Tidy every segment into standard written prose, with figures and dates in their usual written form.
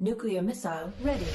Nuclear missile ready.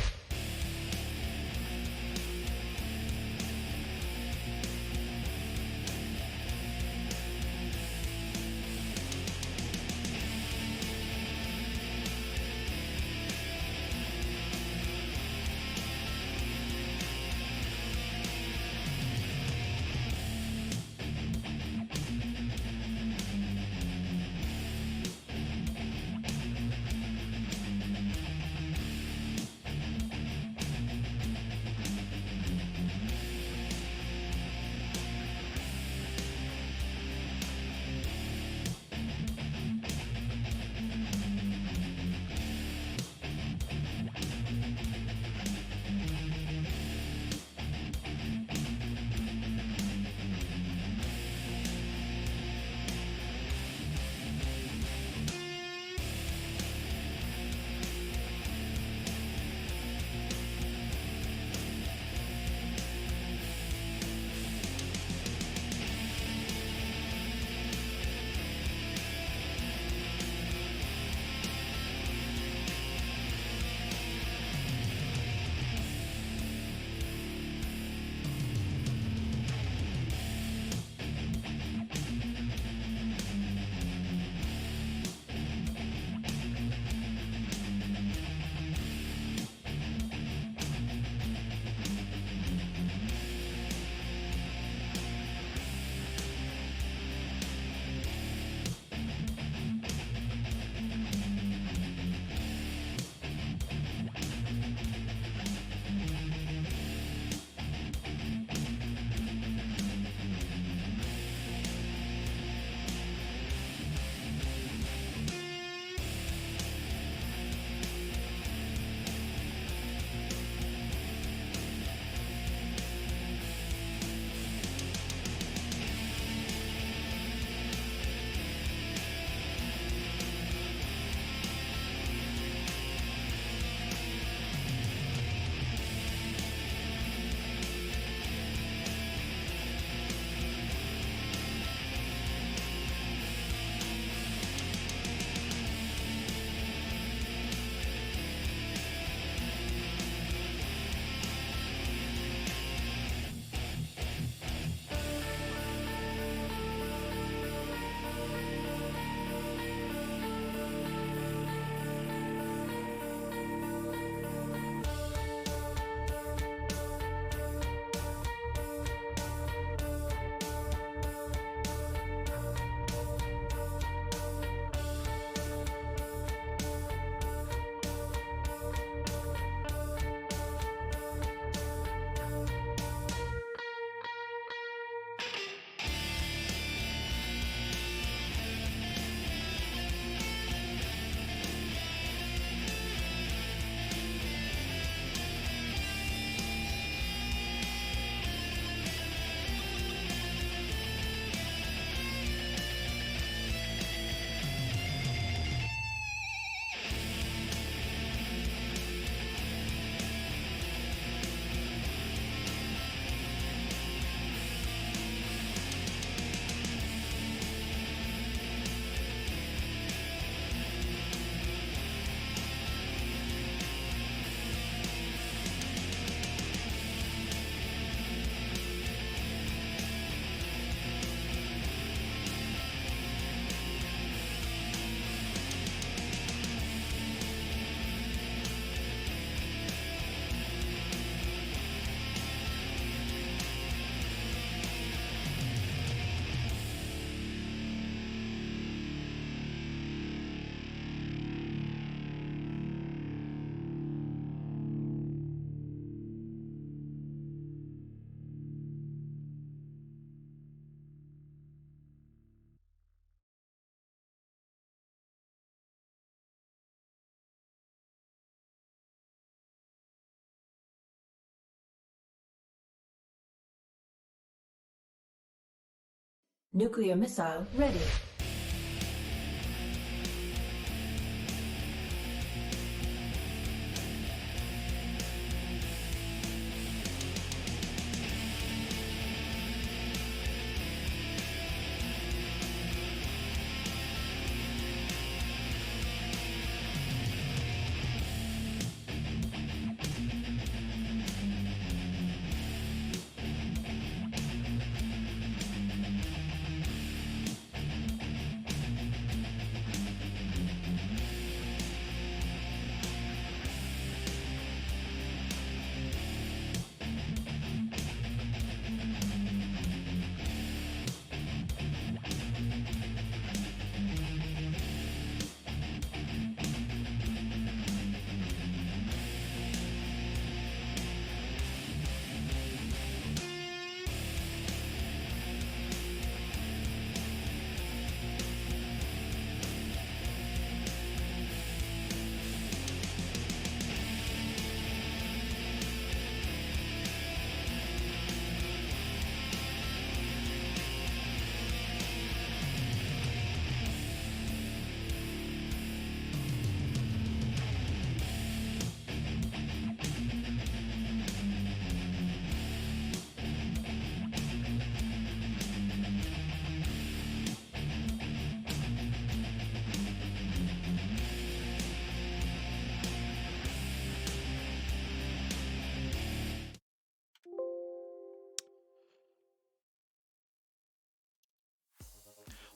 Nuclear missile ready.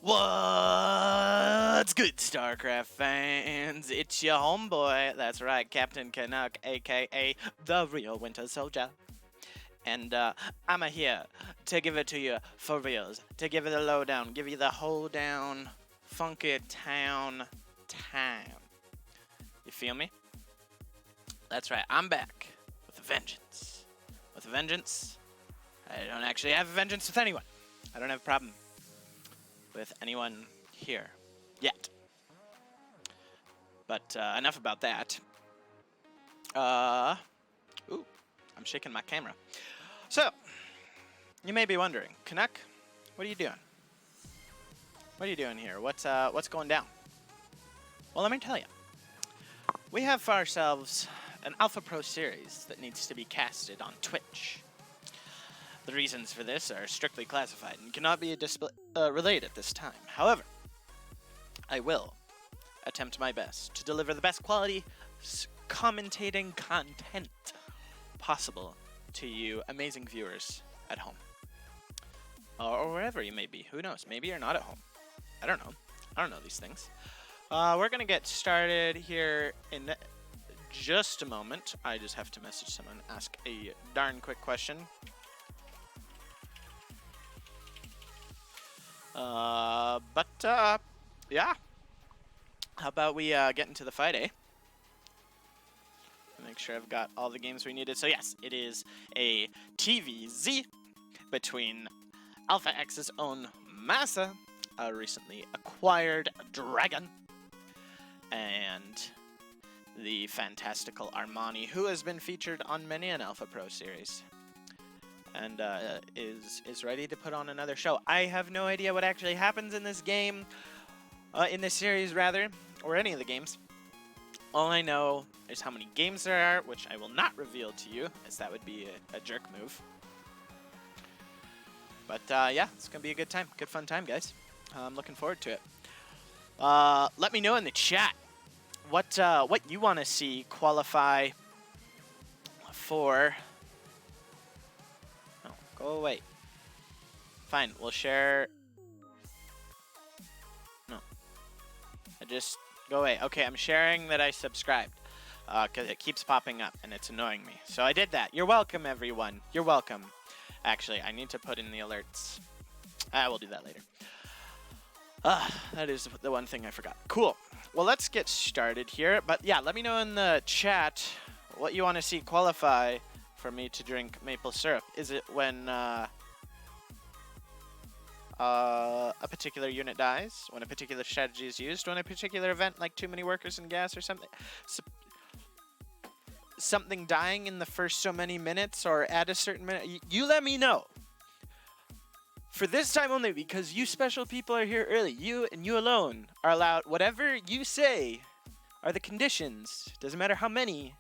What's good, StarCraft fans? It's your homeboy, that's right, Captain Canuck, aka the real Winter Soldier. And I'm here to give it to you for reals, to give it a lowdown, give you the whole down, funky town time. You feel me? That's right, I'm back with a vengeance. With a vengeance, I don't actually have a vengeance with anyone. I don't have a problem with anyone here yet. But enough about that. Ooh, I'm shaking my camera. So, you may be wondering, Canuck, what are you doing? What are you doing here? What's going down? Well, let me tell you. We have for ourselves an Alpha Pro series that needs to be casted on Twitch. The reasons for this are strictly classified and cannot be relayed at this time. However, I will attempt my best to deliver the best quality commentating content possible to you amazing viewers at home. Or wherever you may be. Who knows? Maybe you're not at home. I don't know. I don't know these things. We're going to get started here in just a moment. I just have to message someone, ask a darn quick question. Yeah. How about we get into the fight, eh? Make sure I've got all the games we needed. So yes, it is a TVZ between Alpha X's own MaSa, a recently acquired dragon, and the fantastical Armani, who has been featured on many an Alpha Pro series. And is ready to put on another show. I have no idea what actually happens in this game, in this series rather, or any of the games. All I know is how many games there are, which I will not reveal to you, as that would be a jerk move. But yeah, it's gonna be a good time, good fun time, guys. I'm looking forward to it. Let me know in the chat what you want to see qualify for. Go away. Fine, we'll share. No. Go away. Okay, I'm sharing that I subscribed. Because it keeps popping up and it's annoying me. So I did that. You're welcome, everyone. You're welcome. Actually, I need to put in the alerts. We'll do that later. That is the one thing I forgot. Cool. Well, let's get started here. But yeah, let me know in the chat what you want to see qualify for me to drink maple syrup. Is it when a particular unit dies? When a particular strategy is used? When a particular event, like too many workers and gas or something? Something dying in the first so many minutes or at a certain minute? You let me know. For this time only, because you special people are here early. You and you alone are allowed. Whatever you say are the conditions. Doesn't matter how many.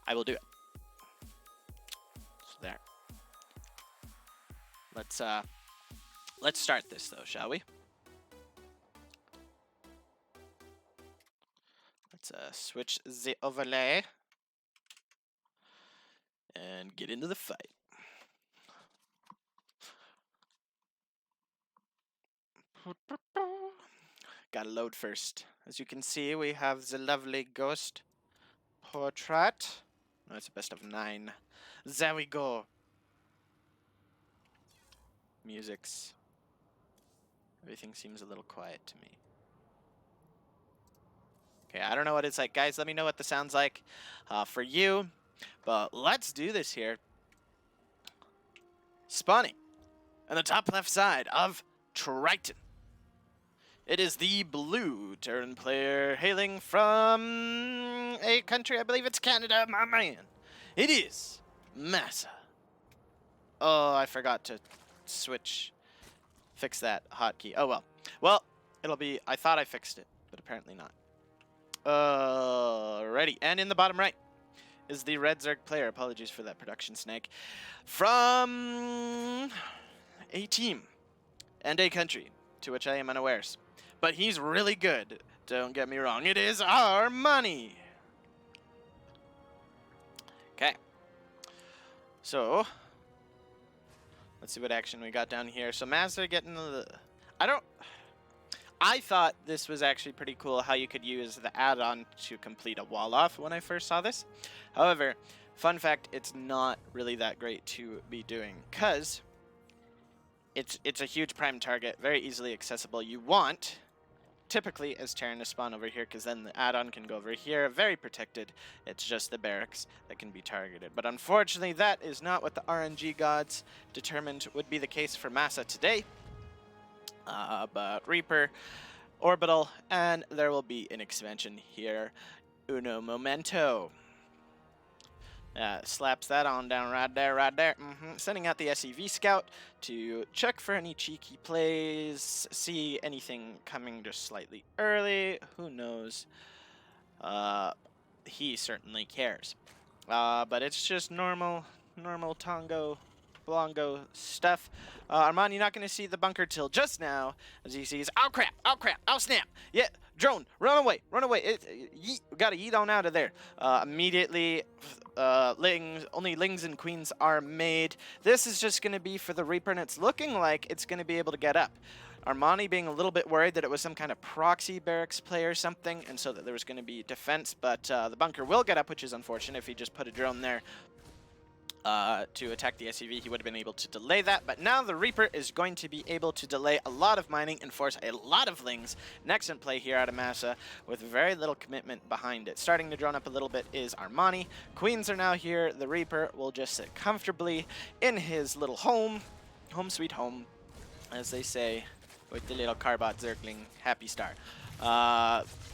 I will do it. There. Let's start this though, shall we? Let's switch the overlay and get into the fight. Gotta load first. As you can see, we have the lovely ghost portrait. No, it's a best of 9. There we go. Musics. Everything seems a little quiet to me. Okay, I don't know what it's like. Guys, let me know what this sounds like for you. But let's do this here. Spawning on the top left side of Triton. It is the blue turn player hailing from a country, I believe it's Canada, my man. It is MaSa. Oh, I forgot to fix that hotkey. Oh well. Well, it'll be, I thought I fixed it, but apparently not. Alrighty, and in the bottom right is the Red Zerg player. Apologies for that production snag. From a team and a country to which I am unawares. But he's really good. Don't get me wrong. It is Armani. Okay. So, let's see what action we got down here. So MaSa getting the... I thought this was actually pretty cool how you could use the add-on to complete a wall off when I first saw this. However, fun fact, it's not really that great to be doing because it's a huge prime target, very easily accessible. You want typically as Terran to spawn over here because then the add-on can go over here, very protected. It's just the barracks that can be targeted. But unfortunately, that is not what the RNG gods determined would be the case for MaSa today. But Reaper, Orbital, and there will be an expansion here. Uno momento. Slaps that on down right there, right there. Sending out the SEV Scout to check for any cheeky plays, see anything coming just slightly early. Who knows? He certainly cares. But it's just normal Tongo Blongo stuff. Armani not going to see the bunker till just now, as he sees, oh crap, oh snap, yeah, drone, run away, yeet, gotta yeet on out of there. Immediately, only Lings and Queens are made. This is just going to be for the Reaper, and it's looking like it's going to be able to get up. Armani being a little bit worried that it was some kind of proxy barracks play or something, and so that there was going to be defense, but the bunker will get up, which is unfortunate. If he just put a drone there to attack the SUV, he would have been able to delay that, but now the Reaper is going to be able to delay a lot of mining and force a lot of Lings. An excellent play here out of MaSa with very little commitment behind it. Starting to drone up a little bit is Armani. Queens are now here. The Reaper will just sit comfortably in his little home sweet home, as they say, with the little Carbot Zergling happy star.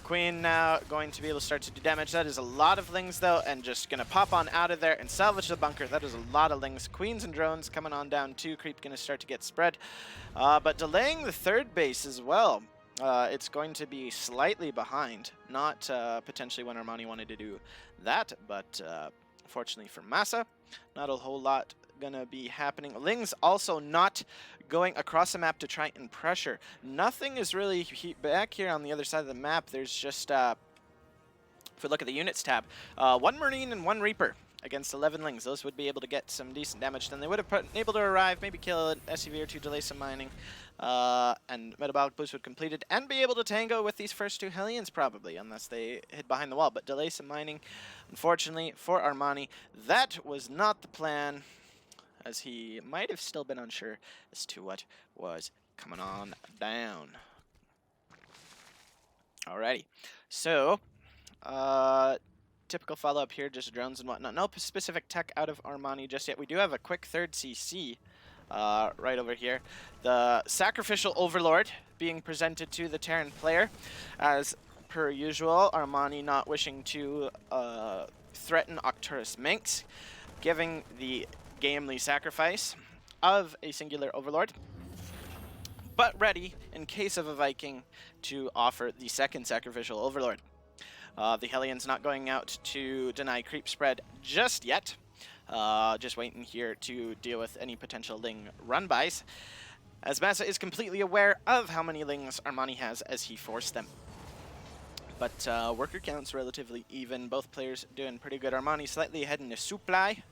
Queen now going to be able to start to do damage. That is a lot of Lings, though, and just going to pop on out of there and salvage the bunker. That is a lot of Lings. Queens and drones coming on down, too. Creep going to start to get spread. But delaying the third base as well. It's going to be slightly behind. Not potentially when Armani wanted to do that, but fortunately for MaSa, not a whole lot going to be happening. Lings also not going across the map to try and pressure. Nothing is really back here on the other side of the map. There's just, if we look at the units tab, 1 Marine and 1 Reaper against 11 Lings. Those would be able to get some decent damage. Then they would have been able to arrive, maybe kill an SUV or two, delay some mining, and Metabolic Boost would complete it, and be able to tango with these first 2 Hellions probably, unless they hid behind the wall. But delay some mining, unfortunately, for Armani. That was not the plan, as he might have still been unsure as to what was coming on down. Alrighty, so typical follow-up here, just drones and whatnot. No specific tech out of Armani just yet. We do have a quick third CC right over here. The Sacrificial Overlord being presented to the Terran player. As per usual, Armani not wishing to threaten Octurus Minx, giving the gamely sacrifice of a singular Overlord, but ready, in case of a Viking, to offer the second Sacrificial Overlord. The Hellions not going out to deny creep spread just yet. Just waiting here to deal with any potential Ling run-bys, as MaSa is completely aware of how many Lings Armani has as he forced them. But worker count's relatively even. Both players doing pretty good. Armani slightly ahead in the supply.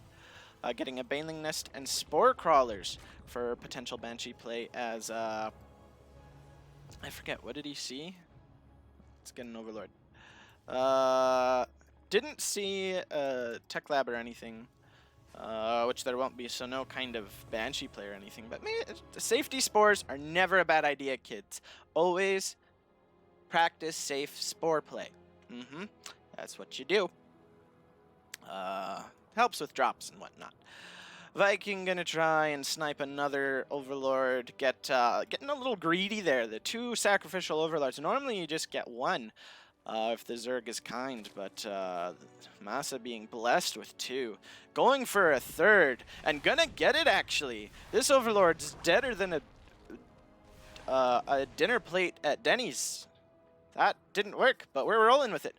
Getting a Baneling Nest and Spore Crawlers for potential Banshee play as, I forget, what did he see? Let's get an Overlord. Didn't see a Tech Lab or anything, which there won't be, so no kind of Banshee play or anything. But maybe safety spores are never a bad idea, kids. Always practice safe spore play. That's what you do. Helps with drops and whatnot. Viking gonna try and snipe another Overlord. Getting a little greedy there. The 2 Sacrificial Overlords. Normally you just get 1 if the Zerg is kind, but MaSa being blessed with 2. Going for a third, and gonna get it actually. This Overlord's deader than a dinner plate at Denny's. That didn't work, but we're rolling with it.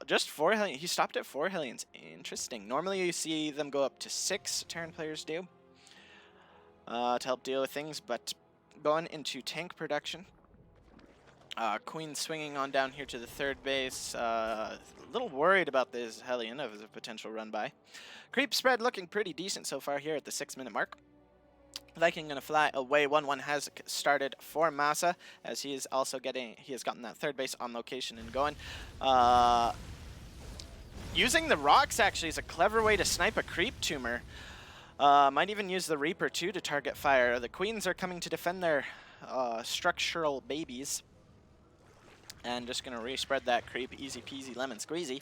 Just 4 Hellions. He stopped at 4 Hellions. Interesting. Normally you see them go up to 6, Terran players do, to help deal with things, but going into tank production. Queen swinging on down here to the third base. A little worried about this Hellion as a potential run-by. Creep spread looking pretty decent so far here at the 6-minute mark. Viking gonna fly away. 1-1 has started for MaSa, as he is also he has gotten that third base on location and going. Using the rocks actually is a clever way to snipe a creep tumor. Might even use the Reaper too to target fire. The Queens are coming to defend their structural babies. And just gonna respread that creep, easy peasy lemon squeezy.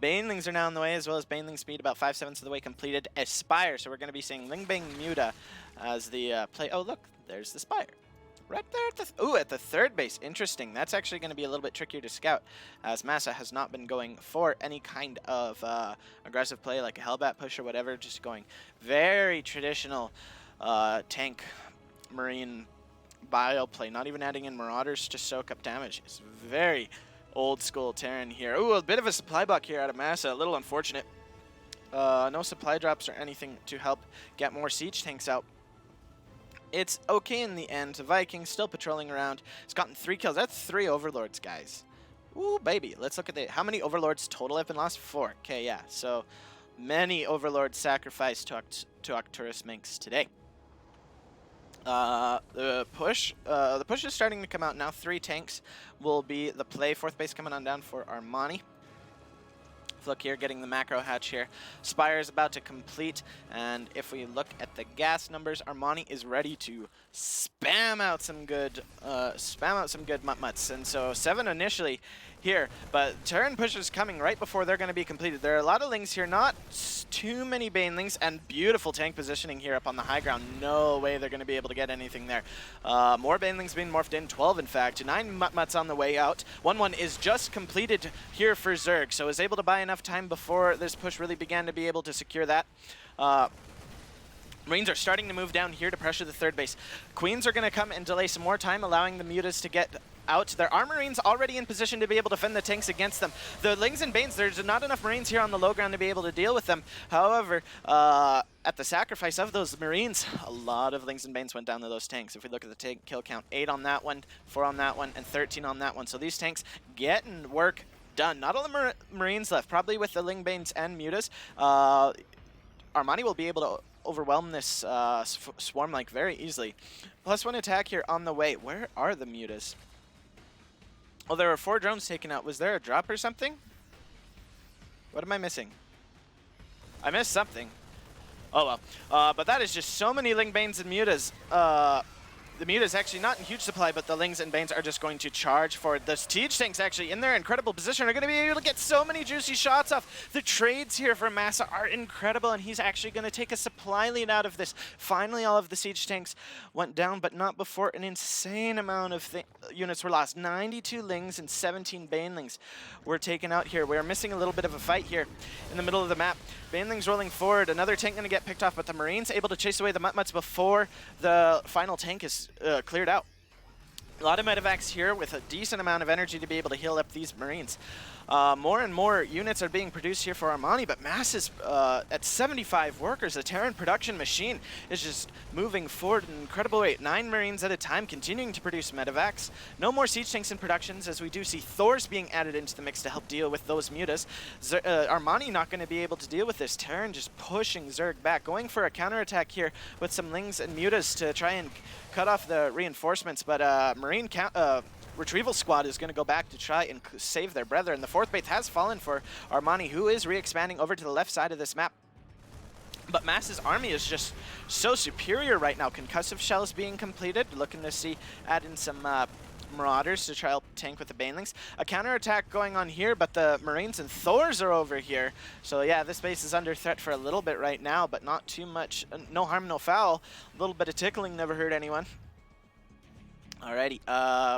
Banelings are now in the way, as well as Baneling speed, about 5/7 of the way completed. Aspire, so we're going to be seeing Lingbang Muta as the play. Oh, look, there's the Spire. Right there at the third base. Interesting. That's actually going to be a little bit trickier to scout, as MaSa has not been going for any kind of aggressive play like a Hellbat push or whatever, just going very traditional tank marine bio play, not even adding in Marauders to soak up damage. It's very old school Terran here. Ooh, a bit of a supply block here out of MaSa. A little unfortunate. No supply drops or anything to help get more siege tanks out. It's okay in the end. Viking still patrolling around. He's gotten 3 kills. That's 3 overlords, guys. Ooh, baby. Let's look at how many overlords total have been lost? 4. Okay, yeah. So many overlords sacrificed to Arcturus Minx today. The push is starting to come out now. 3 tanks will be the play. 4th base coming on down for Armani. Look here, getting the macro hatch here. Spire is about to complete, and if we look at the gas numbers, Armani is ready to spam out some good mutts. And so 7 initially here, but Terran push is coming right before they're going to be completed. There are a lot of lings here, not too many Banelings, and beautiful tank positioning here up on the high ground. No way they're going to be able to get anything there. More Banelings being morphed in, 12 in fact. 9 mutts on the way out. 1-1 is just completed here for Zerg, so is able to buy enough time before this push really began to be able to secure that. Marines are starting to move down here to pressure the third base. Queens are going to come and delay some more time, allowing the Mutas to get out. There are Marines already in position to be able to defend the tanks against them. The Lings and Banes, there's not enough Marines here on the low ground to be able to deal with them. However, at the sacrifice of those Marines, a lot of Lings and Banes went down to those tanks. If we look at the tank kill count, 8 on that one, 4 on that one, and 13 on that one. So these tanks getting work done. Not all the Marines left, probably with the Ling Banes and Mutas. Armani will be able to overwhelm this swarm like very easily. +1 attack here on the way. Where are the Mutas? Oh, there were 4 drones taken out. Was there a drop or something? What am I missing? I missed something. Oh well. But that is just so many Ling Banes and Mutas. The Mutas actually not in huge supply, but the Lings and Banes are just going to charge for it. The siege tanks actually in their incredible position are going to be able to get so many juicy shots off. The trades here for MaSa are incredible, and he's actually going to take a supply lead out of this. Finally, all of the siege tanks went down, but not before an insane amount of units were lost. 92 Lings and 17 Banelings were taken out here. We're missing a little bit of a fight here in the middle of the map. Banelings rolling forward. Another tank going to get picked off, but the Marines able to chase away the Mutts before the final tank is cleared out. A lot of medevacs here with a decent amount of energy to be able to heal up these Marines. More and more units are being produced here for Armani, but MaSa's at 75 workers. The Terran production machine is just moving forward at an incredible rate. 9 Marines at a time, continuing to produce medevacs. No more siege tanks in productions, as we do see Thors being added into the mix to help deal with those Mutas. Armani not going to be able to deal with this. Terran just pushing Zerg back, going for a counterattack here with some Lings and Mutas to try and cut off the reinforcements, but Marine retrieval squad is going to go back to try and save their brethren. The 4th base has fallen for Armani, who is re-expanding over to the left side of this map. But MaSa's army is just so superior right now. Concussive shells being completed, looking to see add in some Marauders to try to help tank with the Banelings. A counterattack going on here, but the Marines and Thors are over here. So yeah, this base is under threat for a little bit right now, but not too much. No harm, no foul. A little bit of tickling never hurt anyone. Alrighty,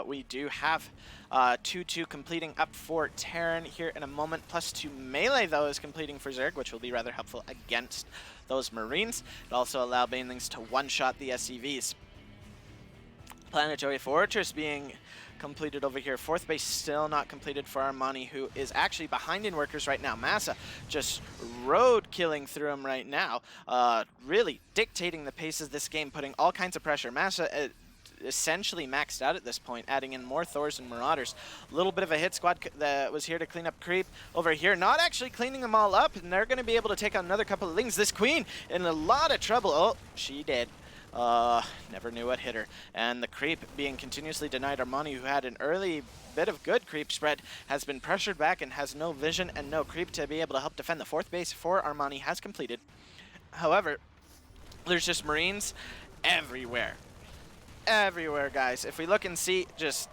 we do have 2-2 completing up for Terran here in a moment. +2 melee, though, is completing for Zerg, which will be rather helpful against those Marines. It also allow Banelings to one-shot the SCVs. Planetary Fortress being completed over here. 4th base still not completed for Armani, who is actually behind in workers right now. MaSa just road killing through him right now, really dictating the pace of this game, putting all kinds of pressure. MaSa essentially maxed out at this point, adding in more Thors and Marauders. A little bit of a hit squad that was here to clean up creep over here, not actually cleaning them all up, and they're going to be able to take out another couple of Lings. This Queen in a lot of trouble. Oh, she did. Never knew what hit her. And the creep being continuously denied. Armani, who had an early bit of good creep spread, has been pressured back and has no vision and no creep to be able to help defend. The fourth base for Armani has completed. However, there's just Marines everywhere. Everywhere, guys. If we look and see just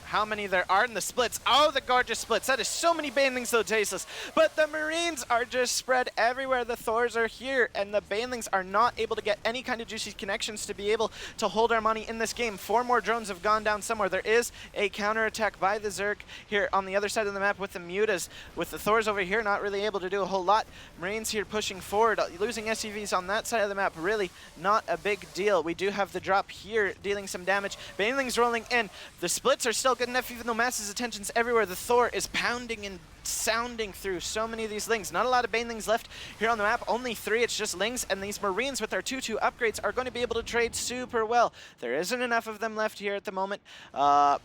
how many there are in the splits. Oh, the gorgeous splits. That is so many banelings, so tasteless. But the Marines are just spread everywhere. The Thors are here, and the banelings are not able to get any kind of juicy connections to be able to hold Armani in this game. 4 more drones have gone down somewhere. There is a counterattack by the Zerg here on the other side of the map with the Mutas. With the Thors over here, not really able to do a whole lot. Marines here pushing forward, losing SCVs on that side of the map. Really not a big deal. We do have the drop here, dealing some damage. Banelings rolling in. The splits are still good enough, even though MaSa's attention's everywhere. The Thor is pounding and sounding through so many of these Lings. Not a lot of Banelings left here on the map. Only 3. It's just Lings, and these Marines with their 2-2 upgrades are going to be able to trade super well. There isn't enough of them left here at the moment, but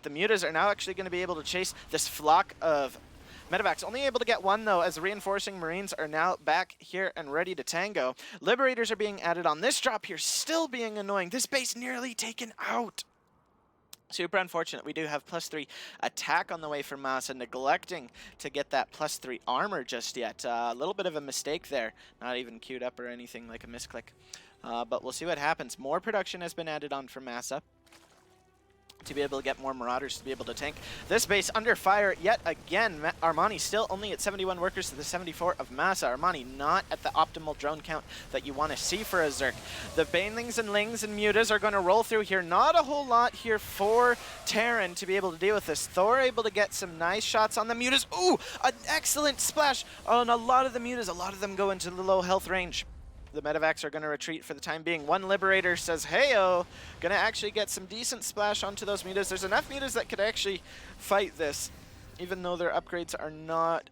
the Mutas are now actually going to be able to chase this flock of Medevacs. Only able to get 1, though, as the reinforcing Marines are now back here and ready to tango. Liberators are being added on. This drop here still being annoying. This base nearly taken out. Super unfortunate. We do have +3 attack on the way for MaSa, neglecting to get that +3 armor just yet. A little bit of a mistake there. Not even queued up or anything, like a misclick. But we'll see what happens. More production has been added on for MaSa to be able to get more Marauders to be able to tank. This base under fire yet again. Armani still only at 71 workers to the 74 of MaSa. Armani not at the optimal drone count that you want to see for a Zerg. The Banelings and Lings and Mutas are going to roll through here. Not a whole lot here for Terran to be able to deal with this. Thor able to get some nice shots on the Mutas. Ooh, an excellent splash on a lot of the Mutas. A lot of them go into the low health range. The Medevacs are going to retreat for the time being. One Liberator says, hey-oh, going to actually get some decent splash onto those Mutas. There's enough Mutas that could actually fight this, even though their upgrades are not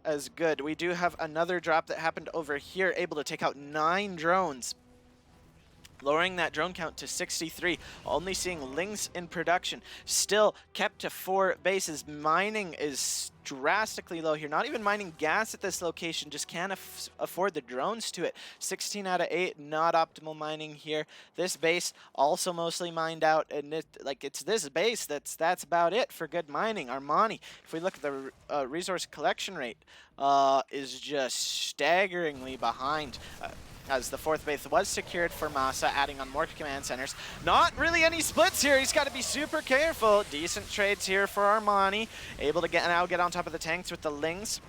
as good. We do have another drop that happened over here, able to take out 9 drones, lowering that drone count to 63. Only seeing Lings in production. Still kept to 4 bases. Mining is drastically low here. Not even mining gas at this location. Just can't afford the drones to it. 16 out of 8. Not optimal mining here. This base also mostly mined out. And it's this base that's about it for good mining. Armani, if we look at the resource collection rate, is just staggeringly behind. As the 4th base was secured for MaSa, adding on more command centers. Not really any splits here. He's got to be super careful. Decent trades here for Armani. Able to now get on top of the tanks with the Lings.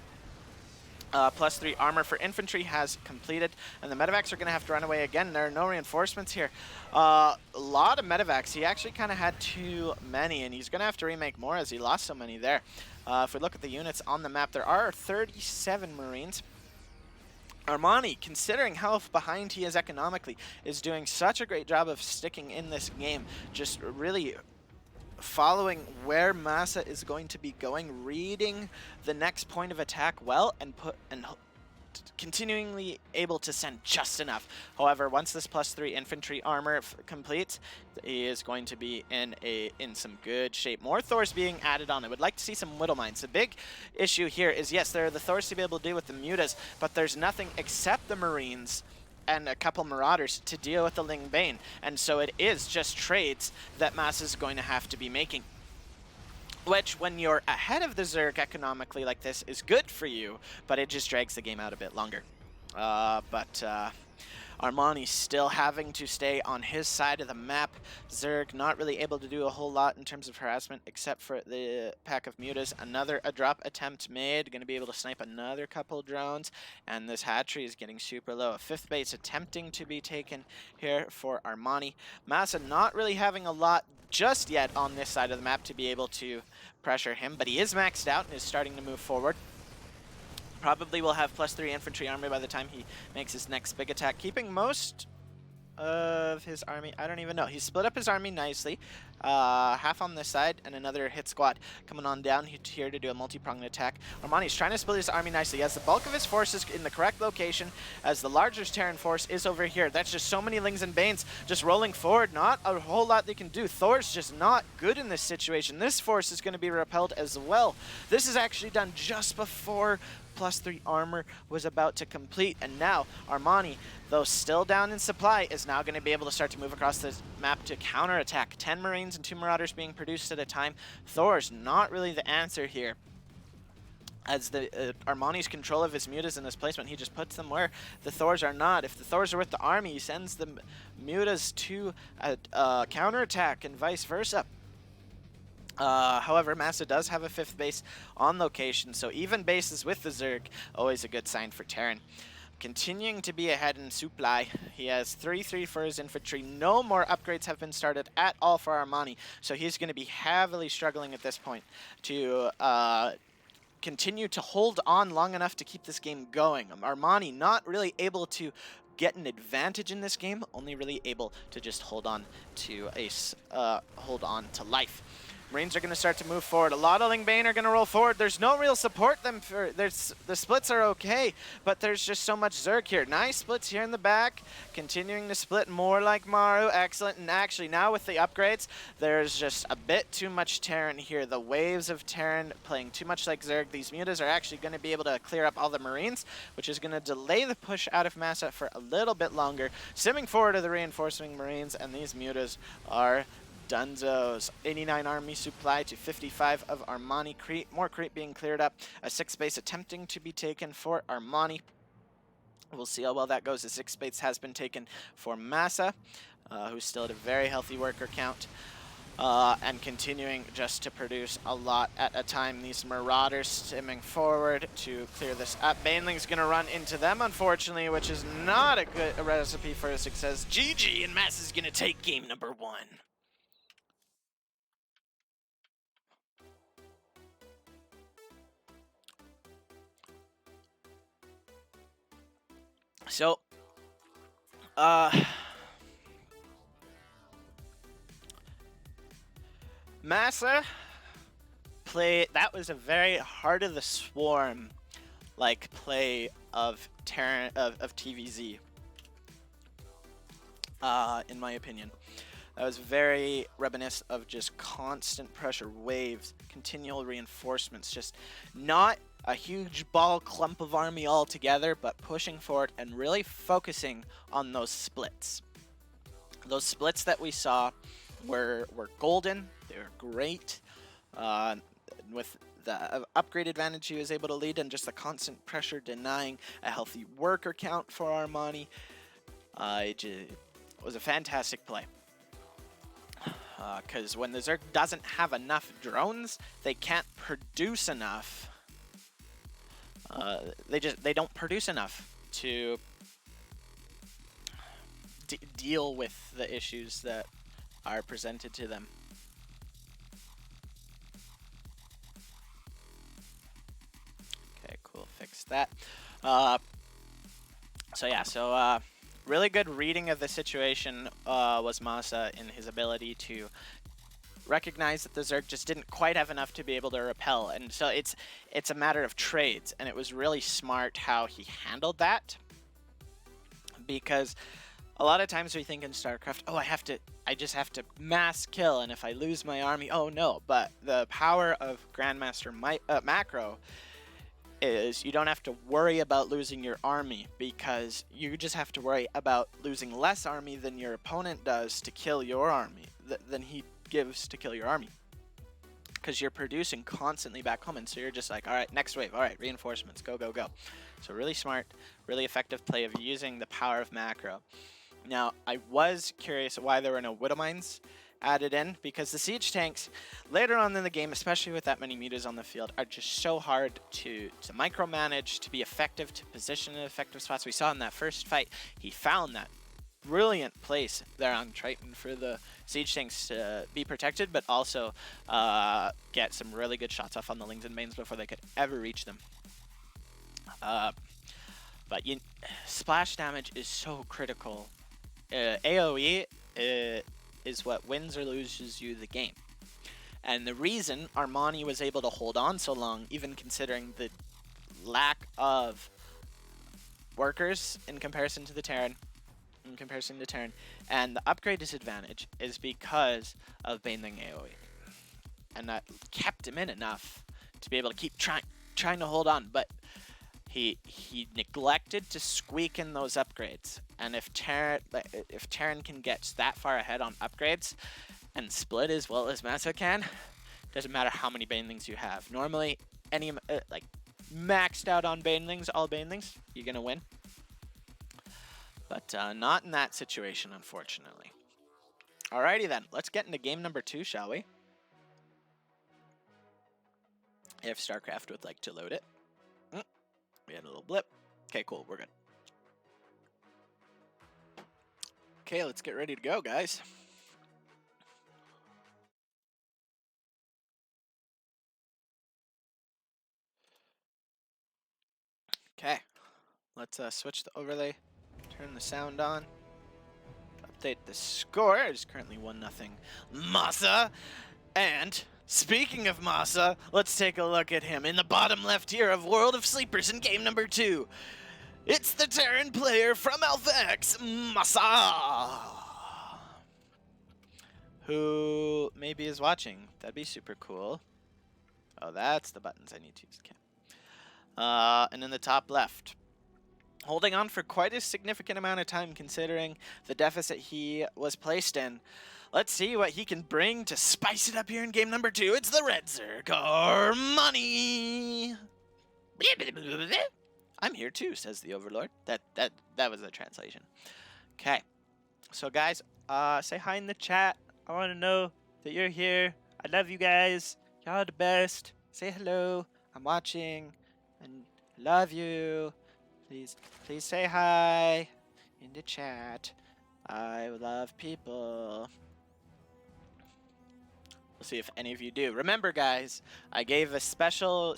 +3 armor for infantry has completed, and the Medevacs are going to have to run away again. There are no reinforcements here. A lot of Medevacs. He actually kind of had too many, and he's going to have to remake more as he lost so many there. If we look at the units on the map, there are 37 Marines. Armani, considering how behind he is economically, is doing such a great job of sticking in this game. Just really following where MaSa is going to be going, reading the next point of attack well, and continually able to send just enough. However, once this +3 infantry armor completes, he is going to be in some good shape. More Thors being added on. I would like to see some Whittle Mines. The big issue here is, yes, there are the Thors to be able to deal with the Mutas, but there's nothing except the Marines and a couple Marauders to deal with the Ling Bane. And so it is just trades that MaSa is going to have to be making, which, when you're ahead of the Zerg economically like this, is good for you, but it just drags the game out a bit longer. Armani still having to stay on his side of the map. Zerg not really able to do a whole lot in terms of harassment, except for the pack of Mutas. Another drop attempt made, going to be able to snipe another couple drones, and this hatchery is getting super low. A 5th base attempting to be taken here for Armani. MaSa not really having a lot just yet on this side of the map to be able to pressure him, but he is maxed out and is starting to move forward. Probably will have +3 infantry army by the time he makes his next big attack, keeping most of his army. I don't even know. He split up his army nicely. half on this side, and another hit squad coming on down here to do a multi-pronged attack. Armani's trying to split his army nicely. He has the bulk of his forces in the correct location, as the largest Terran force is over here. That's just so many Lings and Banes just rolling forward. Not a whole lot they can do. Thor's just not good in this situation. This force is going to be repelled as well. This is actually done just before +3 armor was about to complete, and now Armani, though still down in supply, is now going to be able to start to move across the map to counterattack. 10 Marines and 2 Marauders being produced at a time. Thor's not really the answer here, as the Armani's control of his mutas and his placement, he just puts them where the Thors are not. If the Thors are with the army, he sends the mutas to counterattack and vice versa. However, MaSa does have a 5th base on location, so even bases with the Zerg, always a good sign for Terran. Continuing to be ahead in supply, he has 3-3 for his infantry. No more upgrades have been started at all for Armani, so he's going to be heavily struggling at this point to continue to hold on long enough to keep this game going. Armani not really able to get an advantage in this game, only really able to just hold on to life. Marines are going to start to move forward. A lot of Lingbane are going to roll forward. There's no real support them for. The splits are okay, but there's just so much Zerg here. Nice splits here in the back. Continuing to split more like Maru. Excellent. And actually now with the upgrades, there's just a bit too much Terran here. The waves of Terran playing too much like Zerg. These mutas are actually going to be able to clear up all the Marines, which is going to delay the push out of MaSa for a little bit longer. Simming forward to the reinforcing Marines, and these mutas are Dunzos. 89 army supply to 55 of Armani. More creep being cleared up. A 6th base attempting to be taken for Armani. We'll see how well that goes. The 6th base has been taken for MaSa, who's still at a very healthy worker count. And continuing just to produce a lot at a time. These Marauders stimming forward to clear this up. Baneling's going to run into them, unfortunately, which is not a good recipe for a success. GG, and MaSa's going to take game number 1. So, MaSa play. That was a very Heart of the Swarm like play of TVZ. In my opinion, that was very reminiscent of just constant pressure waves, continual reinforcements, just not a huge ball clump of army all together, but pushing forward and really focusing on those splits. Those splits that we saw were golden. They were great. With the upgrade advantage he was able to lead, and just the constant pressure denying a healthy worker count for Armani. It was a fantastic play. Because when the Zerg doesn't have enough drones, they can't produce enough. They don't produce enough to deal with the issues that are presented to them. Okay, cool, fix that. So really good reading of the situation was MaSa in his ability to recognize that the Zerg just didn't quite have enough to be able to repel, and so it's a matter of trades, and it was really smart how he handled that, because a lot of times we think in StarCraft, oh, I just have to mass kill, and if I lose my army, oh no. But the power of Grandmaster Macro is you don't have to worry about losing your army, because you just have to worry about losing less army than your opponent does to kill your army, than he gives to kill your army, because you're producing constantly back home, and so you're just like, all right, next wave, all right, reinforcements, go, go, go. So really smart, really effective play of using the power of Macro. Now, I was curious why there were no Widow Mines added in, because the siege tanks later on in the game, especially with that many mutas on the field, are just so hard to micromanage, to be effective, to position in effective spots. We saw in that first fight, he found that brilliant place there on Triton for the siege tanks to be protected, but also get some really good shots off on the Lings and Banes before they could ever reach them. But splash damage is so critical. AoE is what wins or loses you the game. And the reason Armani was able to hold on so long, even considering the lack of workers in comparison to the Terran, and the upgrade disadvantage is because of Baneling AoE. And that kept him in enough to be able to keep trying to hold on, but he neglected to squeak in those upgrades. And if Terran can get that far ahead on upgrades and split as well as MaSa can, doesn't matter how many Banelings you have. Normally, any like maxed out on Banelings, all Banelings, you're gonna win. But not in that situation, unfortunately. Alrighty then, let's get into game number 2, shall we? If StarCraft would like to load it. We had a little blip. Okay, cool, we're good. Okay, let's get ready to go, guys. Okay, let's switch the overlay, turn the sound on, update the score. It is currently 1-0 MaSa. And speaking of MaSa, let's take a look at him in the bottom left here of World of Sleepers in game number 2. It's the Terran player from Alpha X, MaSa, who maybe is watching. That'd be super cool. Oh, that's the buttons I need to use. Okay. And in the top left, holding on for quite a significant amount of time considering the deficit he was placed in. Let's see what he can bring to spice it up here in game number 2. It's the Red Zerg, Armani. I'm here too, says the Overlord. That was the translation. Okay, so guys, say hi in the chat. I want to know that you're here. I love you guys. Y'all are the best. Say hello. I'm watching. And love you. Please say hi in the chat. I love people. We'll see if any of you do. Remember, guys, I gave a special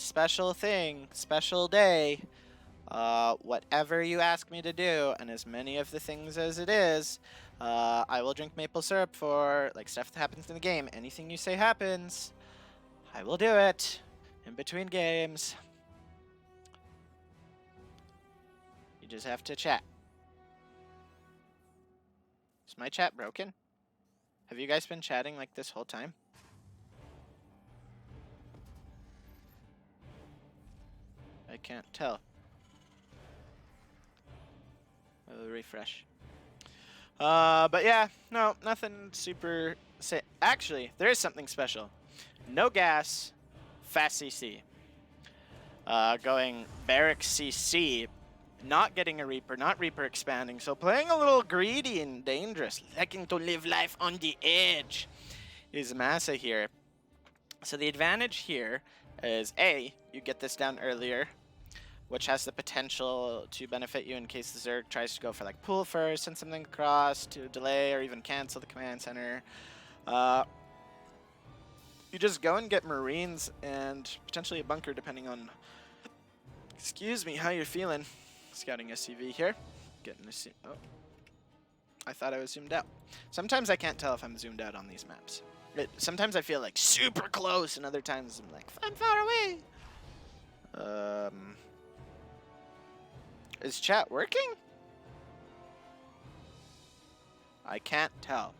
day. Whatever you ask me to do, and as many of the things as it is, I will drink maple syrup for, like, stuff that happens in the game. Anything you say happens, I will do it in between games. You just have to chat. Is my chat broken? Have you guys been chatting like this whole time? I can't tell. I'll refresh. But yeah, no, nothing super. Actually, there is something special. No gas, fast CC. Going Barrack CC, not getting a Reaper, not Reaper expanding, so playing a little greedy and dangerous, liking to live life on the edge, is MaSa here. So the advantage here is A, you get this down earlier, which has the potential to benefit you in case the Zerg tries to go for like pull first, send something across to delay or even cancel the command center. You just go and get Marines and potentially a bunker depending on, excuse me, how you're feeling. Scouting SCV here. Getting a oh. I thought I was zoomed out. Sometimes I can't tell if I'm zoomed out on these maps. Sometimes I feel like super close and other times I'm like, I'm far away. Is chat working? I can't tell.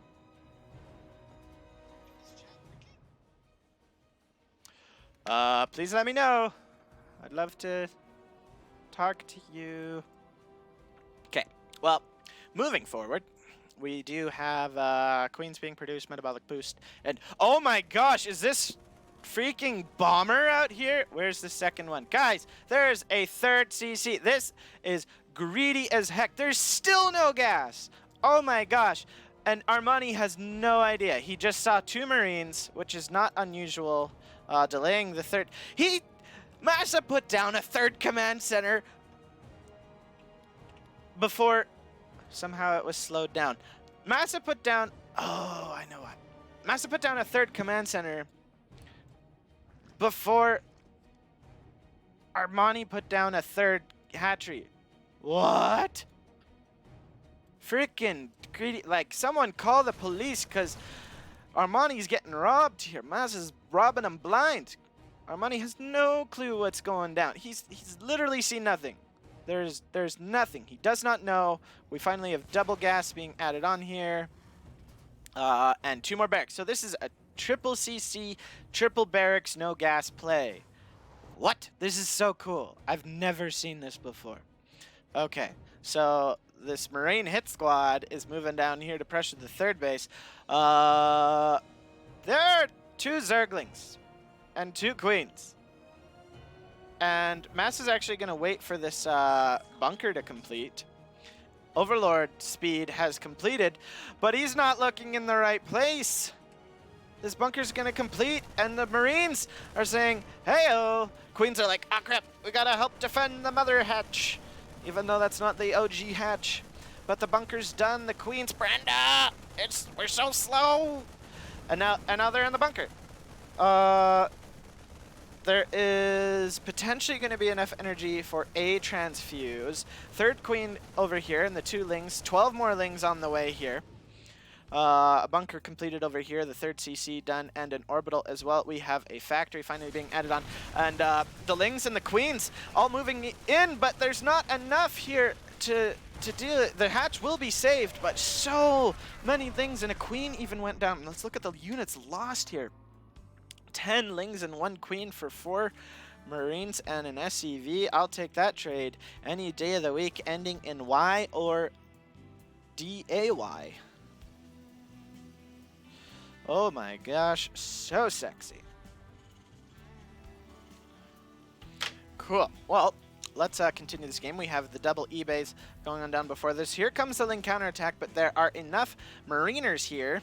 Please let me know. I'd love to talk to you. Okay, well, moving forward, we do have Queens being produced, metabolic boost, and oh my gosh, is this freaking bomber out here? Where's the second one? Guys, there's a third CC. This is greedy as heck. There's still no gas. Oh my gosh. And Armani has no idea. He just saw 2 Marines, which is not unusual, delaying the third. MaSa put down a third command center before somehow it was slowed down. MaSa put down, oh, I know what. MaSa put down a third command center before Armani put down a third hatchery. What? freaking greedy. Like, someone call the police because Armani's getting robbed here. MaSa's robbing him blind. Armani has no clue what's going down. He's literally seen nothing. There's nothing. He does not know. We finally have double gas being added on here. And 2 more barracks. So this is a triple CC, triple barracks, no gas play. What? This is so cool. I've never seen this before. Okay, so this Marine hit squad is moving down here to pressure the 3rd base. There are 2 Zerglings and 2 Queens. And MaSa's actually going to wait for this bunker to complete. Overlord speed has completed, but he's not looking in the right place. This bunker's going to complete, and the Marines are saying, hey-oh. Queens are like, ah, crap, we got to help defend the mother hatch. Even though that's not the OG hatch. But the bunker's done. The Queen's, Brenda, we're so slow. And now they're in the bunker. There is potentially going to be enough energy for a transfuse. 3rd Queen over here, and the 2 Lings. 12 more Lings on the way here. A bunker completed over here, the 3rd CC done, and an orbital as well. We have a factory finally being added on. And the Lings and the Queens all moving in, but there's not enough here to deal it. The hatch will be saved, but so many Lings, and a Queen even went down. Let's look at the units lost here. 10 Lings and 1 Queen for 4 Marines and an SCV. I'll take that trade any day of the week, ending in Y or DAY. Oh my gosh, so sexy. Cool. Well, let's continue this game. We have the double E-bays going on down before this. Here comes the Ling counterattack, but there are enough Mariners here.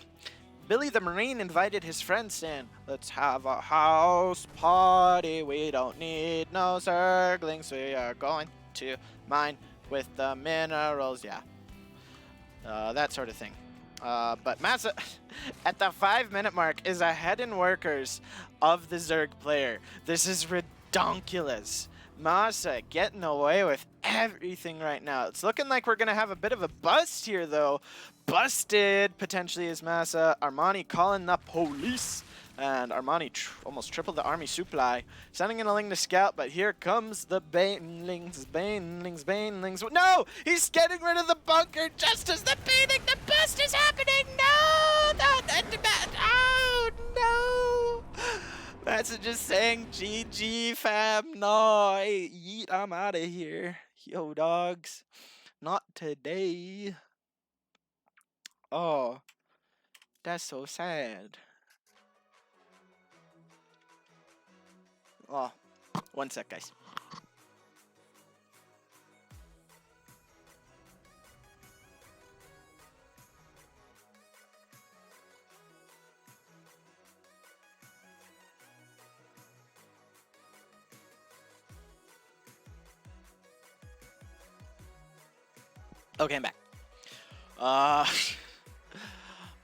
Billy the Marine invited his friends saying, let's have a house party. We don't need no Zerglings. We are going to mine with the minerals. Yeah. That sort of thing. But MaSa, at the 5-minute mark, is ahead in workers of the Zerg player. This is redonkulous. MaSa getting away with everything right now. It's looking like we're going to have a bit of a bust here, though. Busted, potentially, is MaSa. Armani calling the police. And Armani almost tripled the army supply. Sending in a Ling to scout, but here comes the Banelings. No! He's getting rid of the bunker just as the bust is happening! No! Oh, no! That's just saying GG, fam. No, hey, yeet, I'm out of here. Yo, dogs. Not today. Oh, that's so sad. Oh, 1 sec, guys. Okay, I'm back.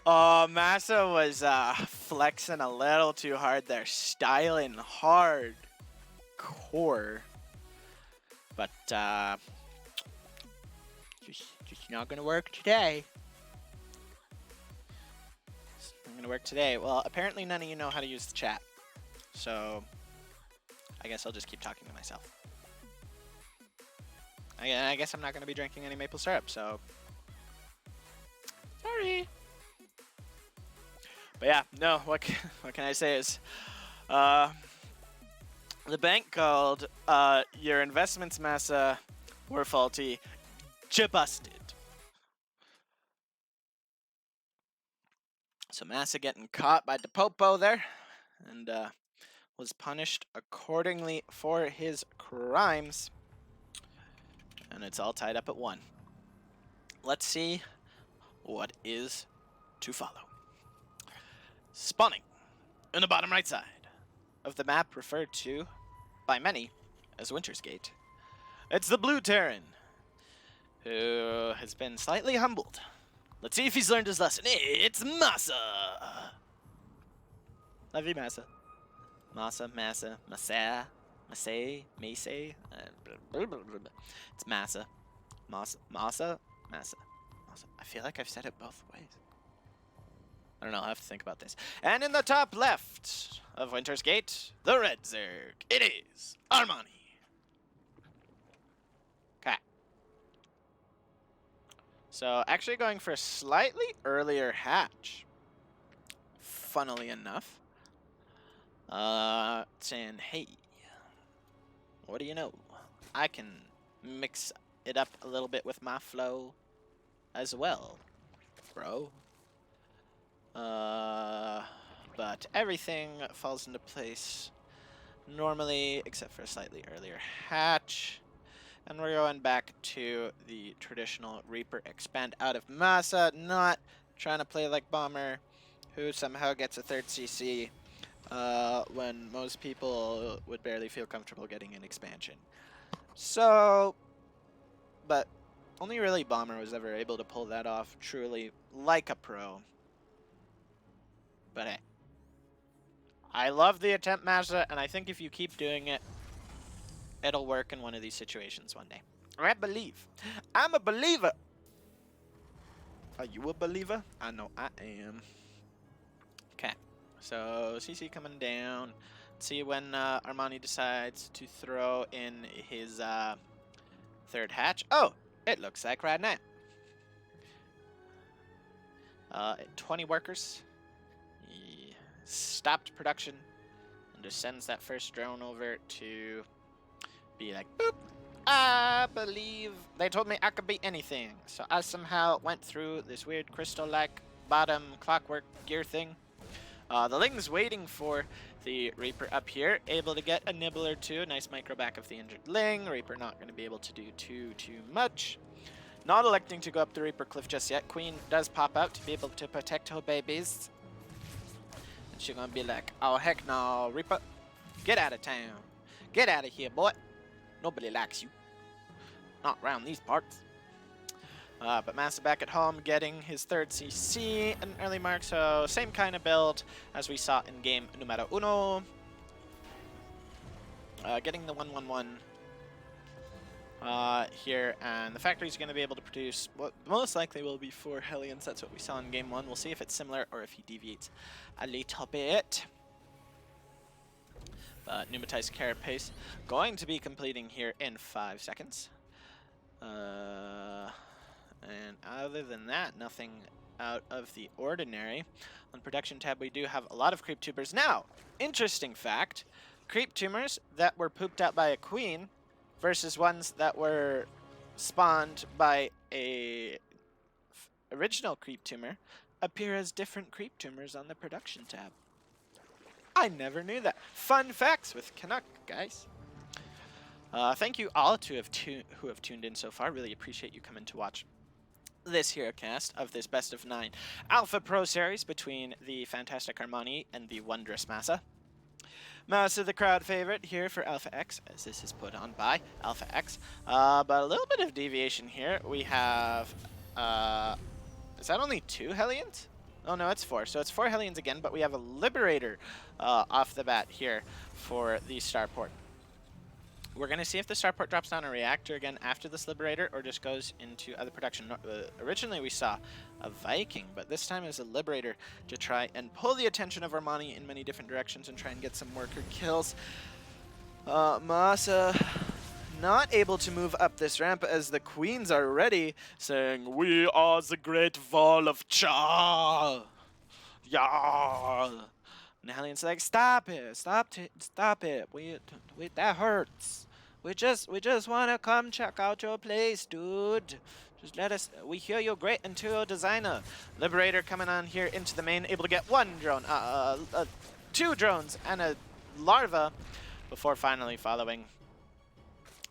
MaSa was flexing a little too hard there, styling hard core, but just not gonna work today. It's not gonna work today. Well, apparently none of you know how to use the chat, so I guess I'll just keep talking to myself. I guess I'm not gonna be drinking any maple syrup, so sorry. But yeah, no, what can I say is, the bank called, your investments, MaSa, were faulty. Busted. So MaSa getting caught by DePopo there, and was punished accordingly for his crimes. And it's all tied up at 1. Let's see what is to follow. Spawning in the bottom right side of the map, referred to by many as Winter's Gate. It's the Blue Terran, who has been slightly humbled. Let's see if he's learned his lesson. It's MaSa! Love you, MaSa. MaSa, MaSa. It's MaSa. MaSa. Also, I feel like I've said it both ways. I don't know, I'll have to think about this. And in the top left of Winter's Gate, the red Zerg, it is Armani. Okay. So, actually going for a slightly earlier hatch. Funnily enough. Saying, hey, what do you know? I can mix it up a little bit with my flow as well, bro. But everything falls into place normally, except for a slightly earlier hatch. And we're going back to the traditional Reaper expand out of MaSa, not trying to play like Bomber, who somehow gets a third CC when most people would barely feel comfortable getting an expansion. So, but only really Bomber was ever able to pull that off truly like a pro. But hey, I love the attempt, MaSa, and I think if you keep doing it, it'll work in one of these situations one day. I believe. I'm a believer. Are you a believer? I know I am. Okay, so CC coming down. Let's see when Armani decides to throw in his third hatch. Oh, it looks like right now. 20 workers. He stopped production and just sends that first drone over to be like, boop. I believe they told me I could be anything. So I somehow went through this weird crystal-like bottom clockwork gear thing. The Ling's waiting for the Reaper up here, able to get a nibble or two. Nice micro back of the injured Ling. Reaper not going to be able to do too much. Not electing to go up the Reaper cliff just yet. Queen does pop out to be able to protect her babies. And she's going to be like, oh heck no, Reaper, get out of town. Get out of here, boy. Nobody likes you. Not around these parts. But MaSa back at home getting his third CC, an early mark, so same kind of build as we saw in game numero uno. Getting the 1-1-1 here, and the factory's going to be able to produce what most likely will be 4 Hellions. That's what we saw in game 1. We'll see if it's similar or if he deviates a little bit. But Pneumatized Carapace going to be completing here in 5 seconds. And other than that, nothing out of the ordinary. On production tab, we do have a lot of creep tubers. Now, interesting fact, creep tumors that were pooped out by a queen versus ones that were spawned by a original creep tumor appear as different creep tumors on the production tab. I never knew that. Fun facts with Canuck, guys. Thank you all who have tuned in so far. Really appreciate you coming to watch this here cast of this best of 9 Alpha Pro series between the fantastic Armani and the wondrous MaSa. MaSa, the crowd favorite here for Alpha X, as this is put on by Alpha X. But a little bit of deviation here. We have, is that only 2 Hellions? Oh no, it's 4. So it's 4 Hellions again, but we have a Liberator off the bat here for the starport. We're going to see if the starport drops down a reactor again after this Liberator or just goes into other production. Originally we saw a Viking, but this time is a Liberator to try and pull the attention of Armani in many different directions and try and get some worker kills. MaSa not able to move up this ramp as the queens are ready, saying, "We are the great wall of Cha." Yeah. And the Hellions like, "Stop it, stop it. We that hurts. We just want to come check out your place, dude. Just let us. We hear you're great interior designer." Liberator coming on here into the main, able to get 1 drone, 2 drones and a larva before finally following.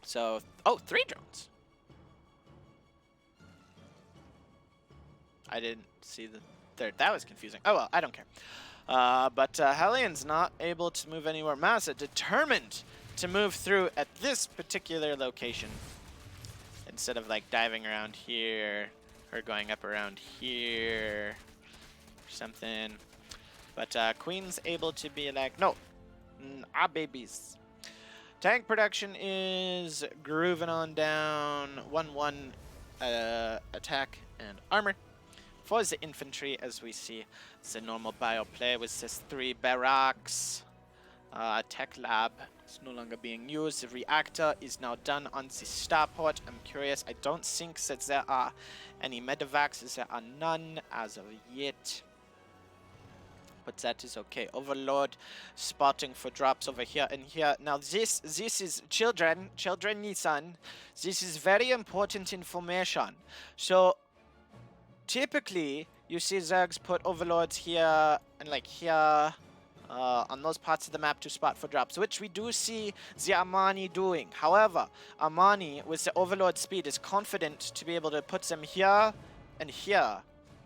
So, oh, 3 drones. I didn't see the third. That was confusing. Oh well, I don't care. But Hellions not able to move anywhere. MaSa determined to move through at this particular location instead of like diving around here or going up around here or something. But Queen's able to be like, no, our babies. Tank production is grooving on down. 1-1 attack and armor. For the infantry, as we see the normal bio play with this 3 barracks. Tech lab is no longer being used. The reactor is now done on the starport. I'm curious. I don't think that there are any medevacs. There are none as of yet. But that is okay. Overlord spotting for drops over here and here. Now this is children Nissan. This is very important information. So typically you see Zergs put overlords here and like here on those parts of the map to spot for drops, which we do see the Armani doing. However, Armani with the overlord speed is confident to be able to put them here and here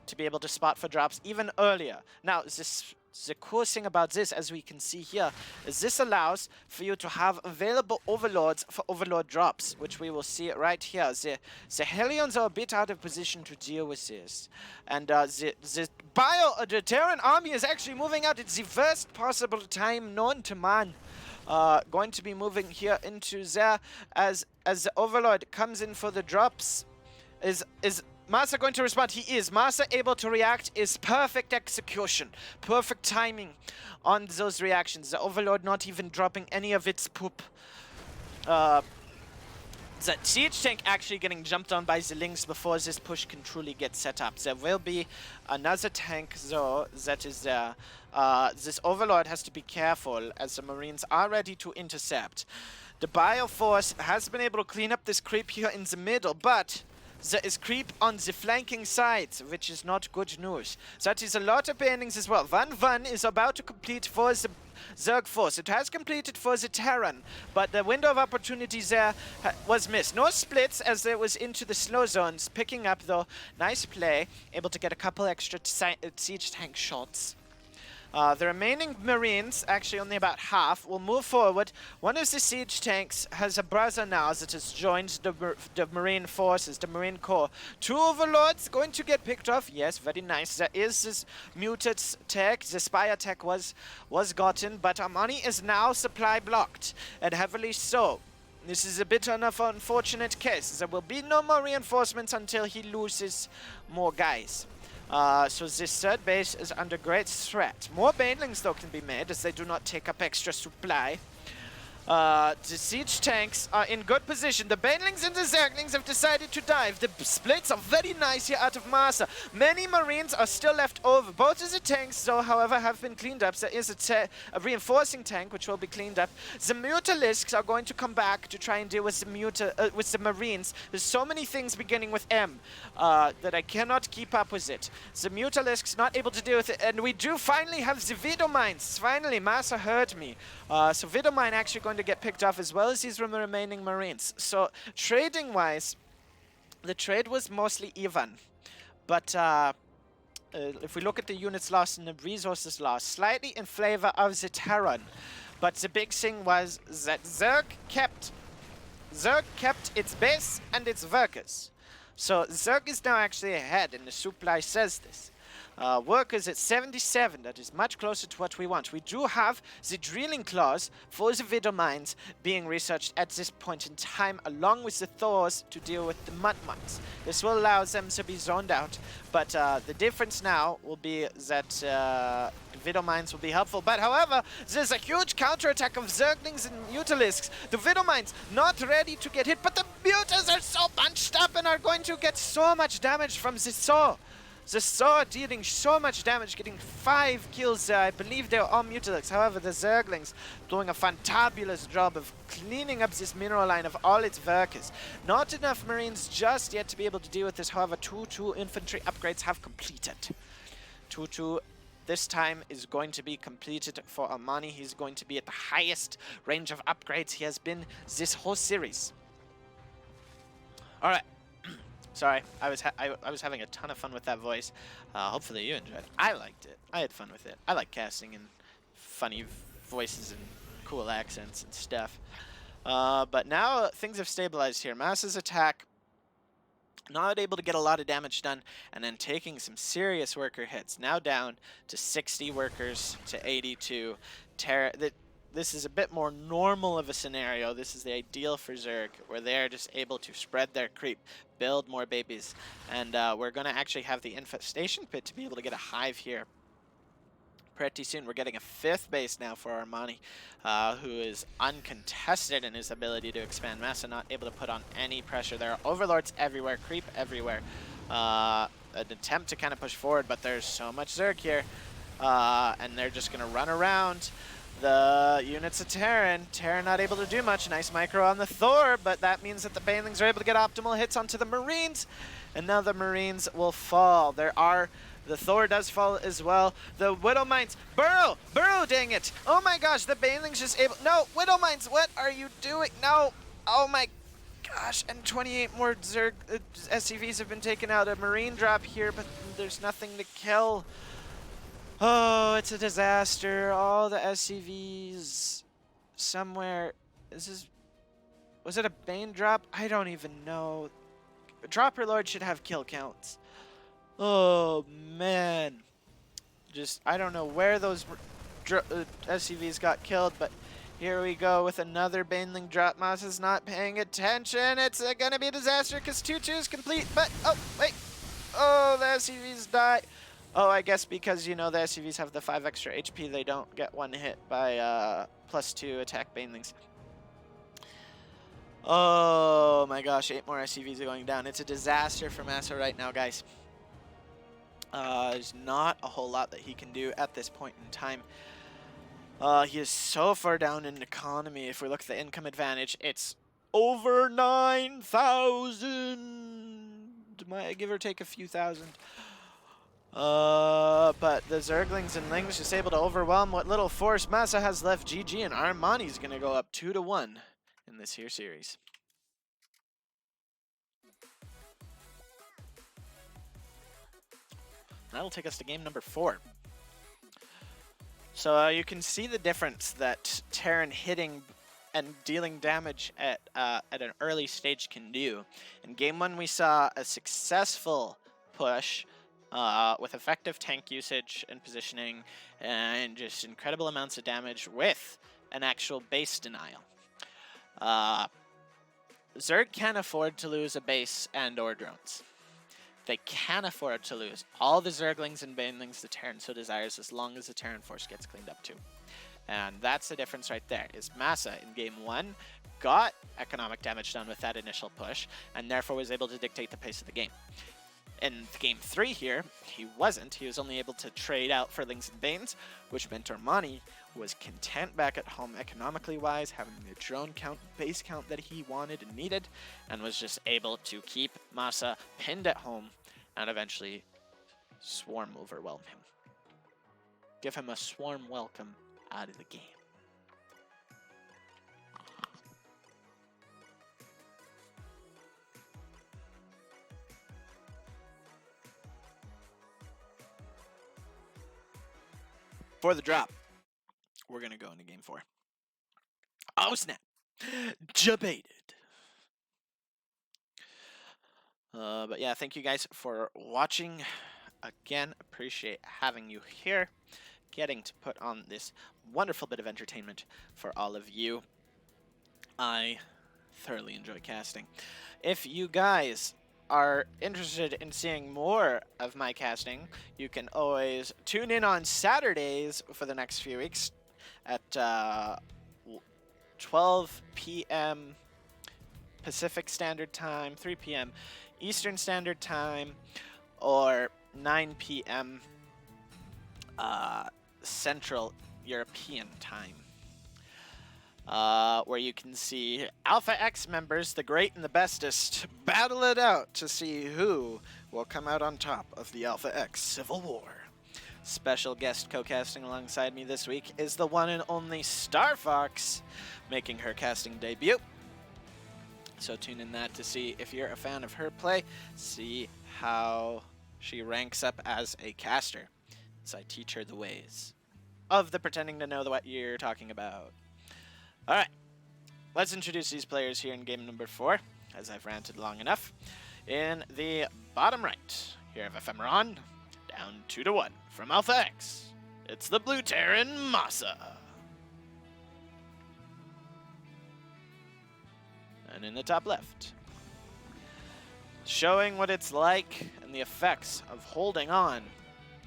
to be able to spot for drops even earlier. Now, the cool thing about this, as we can see here, is this allows for you to have available overlords for overlord drops, which we will see right here. The Hellions are a bit out of position to deal with this. And the Terran army is actually moving out at the worst possible time known to man. Going to be moving here into there as the overlord comes in for the drops. Is MaSa going to respond? He is. MaSa able to react is perfect execution. Perfect timing on those reactions. The Overlord not even dropping any of its poop. The siege tank actually getting jumped on by the Lynx before this push can truly get set up. There will be another tank though that is there. This Overlord has to be careful as the Marines are ready to intercept. The Bioforce has been able to clean up this creep here in the middle, but there is creep on the flanking sides, which is not good news. That is a lot of bandings as well. 1-1 is about to complete for the Zerg force. It has completed for the Terran, but the window of opportunity there was missed. No splits as there was into the slow zones. Picking up though, nice play. Able to get a couple extra siege tank shots. The remaining Marines, actually only about half, will move forward. One of the siege tanks has a brother now that has joined the Marine forces, the Marine Corps. 2 Overlords going to get picked off. Yes, very nice. There is this muted tech. The Spire tech was gotten, but Armani is now supply blocked, and heavily so. This is a bit of an unfortunate case. There will be no more reinforcements until he loses more guys. So this third base is under great threat. More banelings though can be made as they do not take up extra supply. The siege tanks are in good position. The banelings and the zerglings have decided to dive. The splits are very nice here out of MaSa. Many marines are still left over. Both of the tanks though, however, have been cleaned up. There is a reinforcing tank which will be cleaned up. The Mutalisks are going to come back to try and deal with the marines. There's so many things beginning with M that I cannot keep up with it. The Mutalisks not able to deal with it, and we do finally have the Vido mines. Finally, MaSa heard me. So Vido mine actually going to get picked off as well as these remaining marines. So trading wise, the trade was mostly even, but if we look at the units lost and the resources lost, slightly in favor of the Terran. But the big thing was that Zerg kept its base and its workers. So Zerg is now actually ahead, and the supply says this. Workers at 77, that is much closer to what we want. We do have the drilling clause for the Vido mines being researched at this point in time, along with the Thors to deal with the mud mines. This will allow them to be zoned out, but the difference now will be that Vido mines will be helpful. But however, there's a huge counterattack of Zerglings and Mutalisks. The Vido mines not ready to get hit, but the Mutas are so bunched up and are going to get so much damage from the Saw. The Saw dealing so much damage, getting 5 kills there. I believe they're all Mutalisks. However, the Zerglings doing a fantabulous job of cleaning up this mineral line of all its workers. Not enough Marines just yet to be able to deal with this. However, 2-2 infantry upgrades have completed. 2-2 this time is going to be completed for Armani. He's going to be at the highest range of upgrades he has been this whole series. All right. Sorry, I was having a ton of fun with that voice. Hopefully you enjoyed it. I liked it. I had fun with it. I like casting and funny voices and cool accents and stuff. But now things have stabilized here. MaSa's attack not able to get a lot of damage done, and then taking some serious worker hits. Now down to 60 workers to 82. The this is a bit more normal of a scenario. This is the ideal for Zerg, where they're just able to spread their creep, build more babies, and we're going to actually have the infestation pit to be able to get a hive here pretty soon. We're getting a 5th base now for Armani, who is uncontested in his ability to expand MaSa, not able to put on any pressure. There are overlords everywhere, creep everywhere. An attempt to kind of push forward, but there's so much Zerg here, and they're just going to run around the units of Terran. Terran not able to do much. Nice micro on the Thor, but that means that the Banelings are able to get optimal hits onto the Marines, and now the Marines will fall. The Thor does fall as well. The Widow Mines. Burrow! Burrow, dang it! Oh my gosh, the Banelings just able... No! Widow Mines, what are you doing? No! Oh my gosh, and 28 more Zerg SCVs have been taken out. A Marine drop here, but there's nothing to kill. Oh, it's a disaster. All the SCVs somewhere. Was it a Bane drop? I don't even know. Dropper Lord should have kill counts. Oh, man. I don't know where those SCVs got killed, but here we go with another Baneling drop. MaSa's not paying attention. It's going to be a disaster because 2-2 is complete, but, oh, wait. Oh, the SCVs die. Oh, I guess because, you know, the SCVs have the 5 extra HP, they don't get one hit by +2 attack Banelings. Oh my gosh, 8 more SCVs are going down. It's a disaster for MaSa right now, guys. There's not a whole lot that he can do at this point in time. He is so far down in economy. If we look at the income advantage, it's over 9,000. Might give or take a few thousand. But the Zerglings and Lings just able to overwhelm what little force MaSa has left. GG, and Armani's going to go up 2-1 in this here series. That'll take us to game number 4. So you can see the difference that Terran hitting and dealing damage at an early stage can do. In game 1, we saw a successful push with effective tank usage and positioning and just incredible amounts of damage with an actual base denial. Zerg can't afford to lose a base and or drones. They can afford to lose all the Zerglings and Banelings the Terran so desires, as long as the Terran force gets cleaned up too. And that's the difference right there, is MaSa in game 1 got economic damage done with that initial push, and therefore was able to dictate the pace of the game. In game 3 here, he wasn't. He was only able to trade out for Lings and Banes, which meant Armani was content back at home economically wise, having the drone count, base count that he wanted and needed, and was just able to keep MaSa pinned at home and eventually swarm overwhelm him. Give him a swarm welcome out of the game. For the drop, we're going to go into game 4. Oh, snap. Debated. But yeah, thank you guys for watching. Again, appreciate having you here. Getting to put on this wonderful bit of entertainment for all of you. I thoroughly enjoy casting. If you guys are interested in seeing more of my casting, you can always tune in on Saturdays for the next few weeks at 12 p.m. Pacific Standard Time, 3 p.m. Eastern Standard Time, or 9 p.m. Central European Time. Where you can see Alpha X members, the great and the bestest, battle it out to see who will come out on top of the Alpha X Civil War. Special guest co-casting alongside me this week is the one and only Star Fox, making her casting debut. So tune in that to see if you're a fan of her play, see how she ranks up as a caster, as I teach her the ways of the pretending to know what you're talking about. Alright, let's introduce these players here in game number 4, as I've ranted long enough. In the bottom right, here have Ephemeron, down 2-1 from Alpha X. It's the Blue Terran MaSa. and in the top left. Showing what it's like and the effects of holding on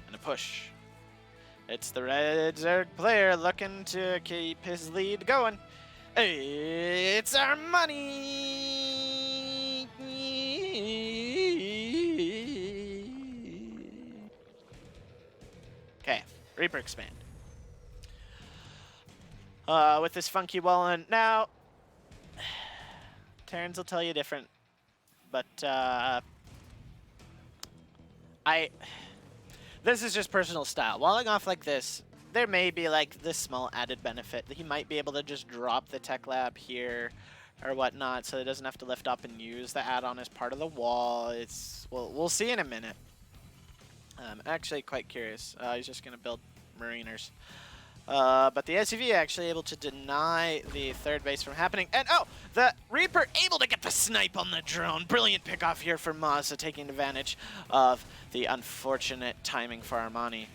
and a push. It's the red Zerg player looking to keep his lead going. It's Armani! Okay, Reaper expand. With this funky wall in. Now, Terrans will tell you different, but this is just personal style. Walling off like this, there may be like this small added benefit that he might be able to just drop the tech lab here or whatnot, so he doesn't have to lift up and use the add-on as part of the wall. We'll see in a minute. I'm actually quite curious. He's just gonna build Mariners. But the SUV actually able to deny the third base from happening. And oh, the Reaper able to get the snipe on the drone. Brilliant pickoff here for MaSa, taking advantage of the unfortunate timing for Armani.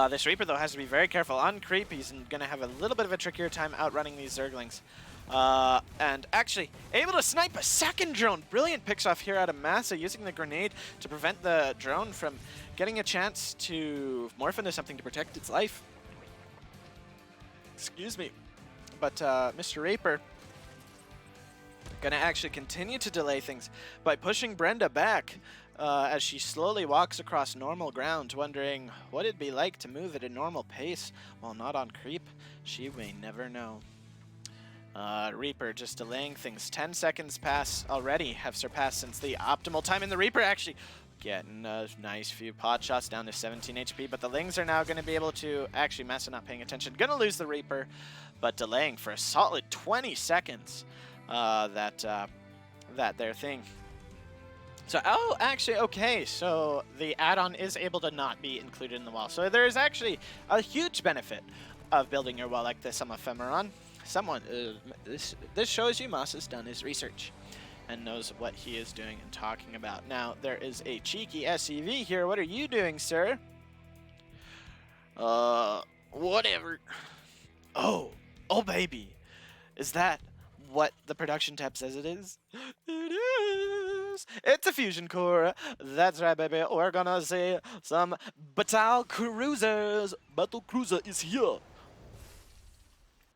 This Reaper, though, has to be very careful. On creep, he's going to have a little bit of a trickier time outrunning these Zerglings. And actually, able to snipe a second drone. Brilliant picks off here out of MaSa, using the grenade to prevent the drone from getting a chance to morph into something to protect its life. Excuse me. But Mr. Reaper gonna actually continue to delay things by pushing Brenda back as she slowly walks across normal ground, wondering what it'd be like to move at a normal pace while not on creep. She may never know. Reaper just delaying things. 10 seconds already have surpassed since the optimal time, and the Reaper actually getting a nice few pot shots down to 17 HP, but the Lings are now going to be able to, actually MaSa not paying attention, going to lose the Reaper, but delaying for a solid 20 seconds that their thing. So, oh, actually, okay, so the add-on is able to not be included in the wall. So there is actually a huge benefit of building your wall like this on Ephemeron. This shows you MaSa's done his research and knows what he is doing and talking about. Now, there is a cheeky SCV here. What are you doing, sir? Whatever. Oh, baby. Is that what the production tab says it is? It is. It's a fusion core. That's right, baby. We're gonna see some battle cruisers. Battle cruiser is here.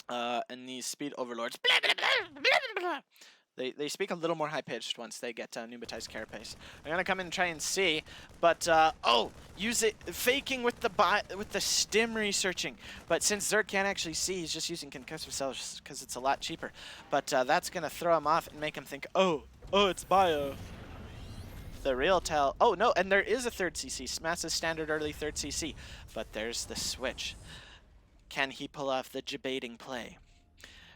And these speed overlords. Blah, blah, blah, blah, blah. They speak a little more high-pitched once they get Nubatized carapace. I'm gonna come in and try and see, but oh, use it faking with the stim researching. But since Zerg can't actually see, he's just using concussive cells because it's a lot cheaper. But that's gonna throw him off and make him think, oh, it's bio. The real tell. Oh no, and there is a third CC. MaSa's standard early third CC, but there's the switch. Can he pull off the debating play?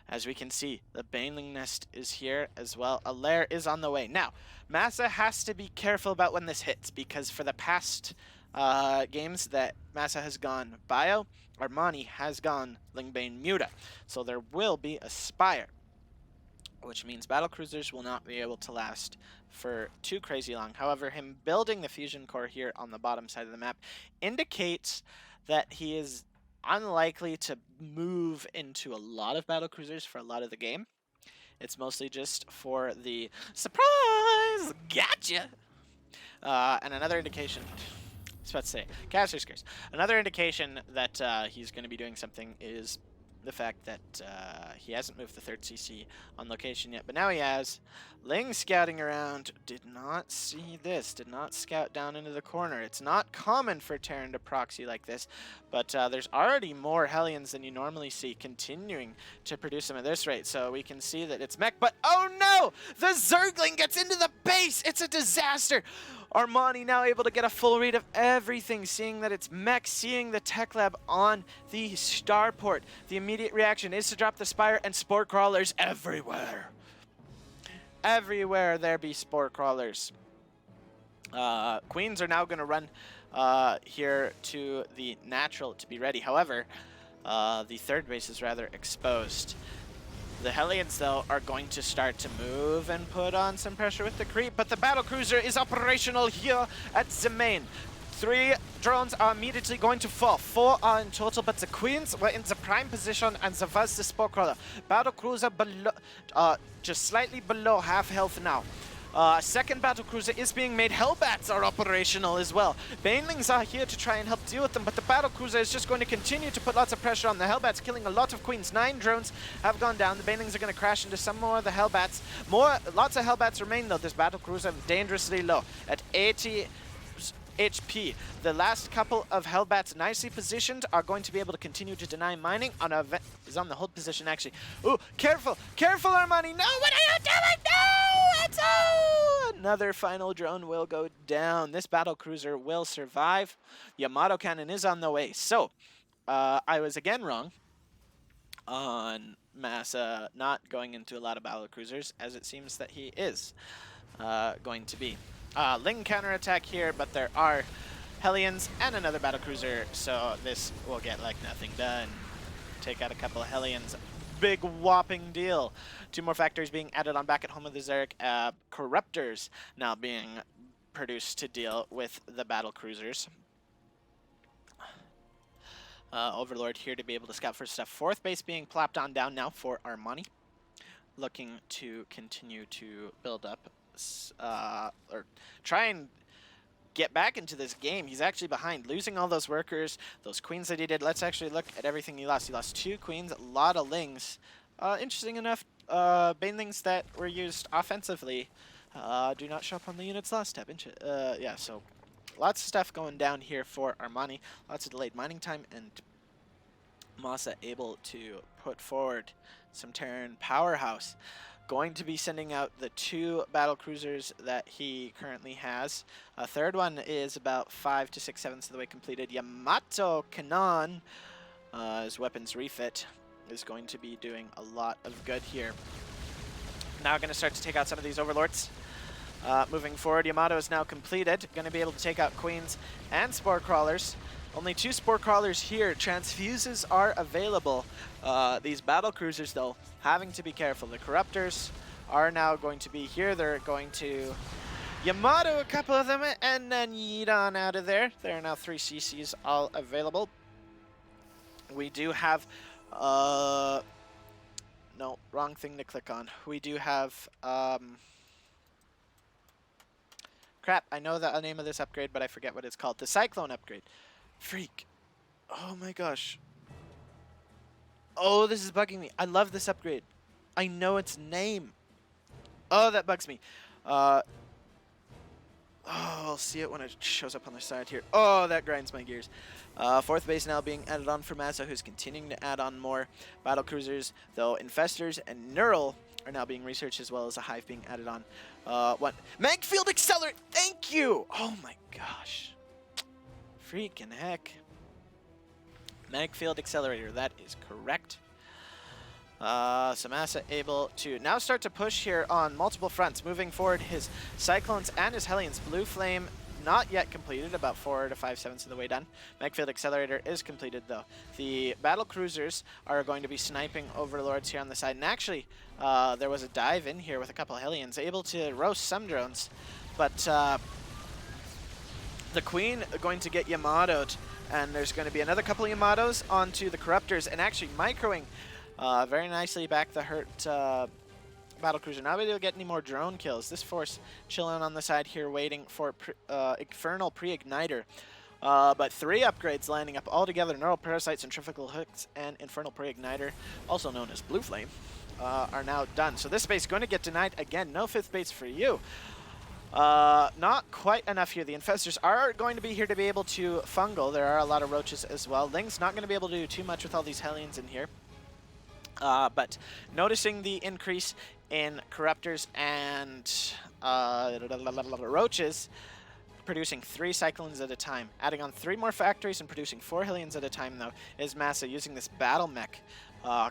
As we can see, the Baneling Nest is here as well. A lair is on the way. Now, MaSa has to be careful about when this hits, because for the past games that MaSa has gone bio, Armani has gone Lingbane Muta. So there will be a Spire, which means battlecruisers will not be able to last for too crazy long. However, him building the fusion core here on the bottom side of the map indicates that he is unlikely to move into a lot of battlecruisers for a lot of the game. It's mostly just for the surprise, gotcha. And another indication, I was about to say, caster scares. Another indication that he's going to be doing something is the fact that he hasn't moved the third CC on location yet, but now he has. Ling scouting around, did not see this, did not scout down into the corner. It's not common for Terran to proxy like this, but there's already more Hellions than you normally see continuing to produce them at this rate, so we can see that it's mech, but oh no! The Zergling gets into the base! It's a disaster! Armani now able to get a full read of everything, seeing that it's mech, seeing the tech lab on the starport. The immediate reaction is to drop the Spire, and spore crawlers everywhere. Everywhere there be spore crawlers. Queens are now going to run here to the natural to be ready. However, the third base is rather exposed. The Hellions, though, are going to start to move and put on some pressure with the creep, but the battlecruiser is operational here at the main. 3 drones are immediately going to fall. 4 are in total, but the Queens were in the prime position, and there was the Spore Crawler. Battle Cruiser below, just slightly below half health now. Second Battle Cruiser is being made. Hellbats are operational as well. Banelings are here to try and help deal with them, but the Battle Cruiser is just going to continue to put lots of pressure on the Hellbats, killing a lot of Queens. 9 drones have gone down. The Banelings are going to crash into some more of the Hellbats. Lots of Hellbats remain, though. This Battle Cruiser dangerously low at 80 HP. The last couple of Hellbats nicely positioned are going to be able to continue to deny mining. Is on the hold position, actually. Ooh, careful! Careful, Armani! No, what are you doing? No! It's another final drone will go down. This battle cruiser will survive. Yamato cannon is on the way. So, I was again wrong on MaSa not going into a lot of battle cruisers, as it seems that he is going to be. Ling counterattack here, but there are Hellions and another battlecruiser, so this will get like nothing done. Take out a couple of Hellions. Big whopping deal. 2 more factories being added on back at home of the Zerg. Corruptors now being produced to deal with the battlecruisers. Overlord here to be able to scout for stuff. 4th base being plopped on down now for Armani. Looking to continue to build up. Or try and get back into this game. He's actually behind, losing all those workers, those queens that he did. Let's actually look at everything he lost. He lost 2 queens, a lot of lings. Interesting enough, banelings that were used offensively do not show up on the unit's last tab. Yeah, so lots of stuff going down here for Armani. Lots of delayed mining time, and MaSa able to put forward some Terran powerhouse. Going to be sending out the 2 battle cruisers that he currently has. A 3rd one is about 5 to 6/7 of the way completed. Yamato Cannon, his weapons refit, is going to be doing a lot of good here. Now going to start to take out some of these overlords. Moving forward, Yamato is now completed. Going to be able to take out queens and spore crawlers. Only 2 spore crawlers here. Transfuses are available. These battle cruisers, though, having to be careful. The corruptors are now going to be here. They're going to Yamato a couple of them and then yeet on out of there. There are now 3 CCs all available. We do have no, wrong thing to click on. We do have crap, I know the name of this upgrade, but I forget what it's called. The Cyclone upgrade. Freak. Oh my gosh. Oh, this is bugging me. I love this upgrade. I know its name. Oh, that bugs me. Oh, I'll see it when it shows up on the side here. Oh, that grinds my gears. 4th base now being added on for MaSa, who's continuing to add on more battle cruisers, though Infestors and Neural are now being researched, as well as a Hive being added on. What? Magfield Accelerate! Thank you! Oh my gosh. Freaking heck. Magfield Accelerator, that is correct. So MaSa able to now start to push here on multiple fronts, moving forward his Cyclones and his Hellions. Blue Flame not yet completed, about 4 to 5/7 of the way done. Magfield Accelerator is completed, though. The battle cruisers are going to be sniping overlords here on the side, and actually there was a dive in here with a couple Hellions, able to roast some drones, but the Queen going to get Yamato'd, and there's going to be another couple of Yamatos onto the Corruptors, and actually microing very nicely back the hurt battlecruiser. Not able to get any more drone kills. This force chilling on the side here, waiting for Infernal Pre-Igniter. But 3 upgrades lining up all together. Neural Parasite, Centrifugal Hooks, and Infernal Pre-Igniter, also known as Blue Flame, are now done. So this base going to get denied again. No 5th base for you. Not quite enough here. The Infestors are going to be here to be able to fungal. There are a lot of roaches as well. Ling's not going to be able to do too much with all these Hellions in here. But noticing the increase in Corruptors and roaches, producing 3 Cyclones at a time. Adding on 3 more factories and producing 4 Hellions at a time, though, is MaSa using this battle mech,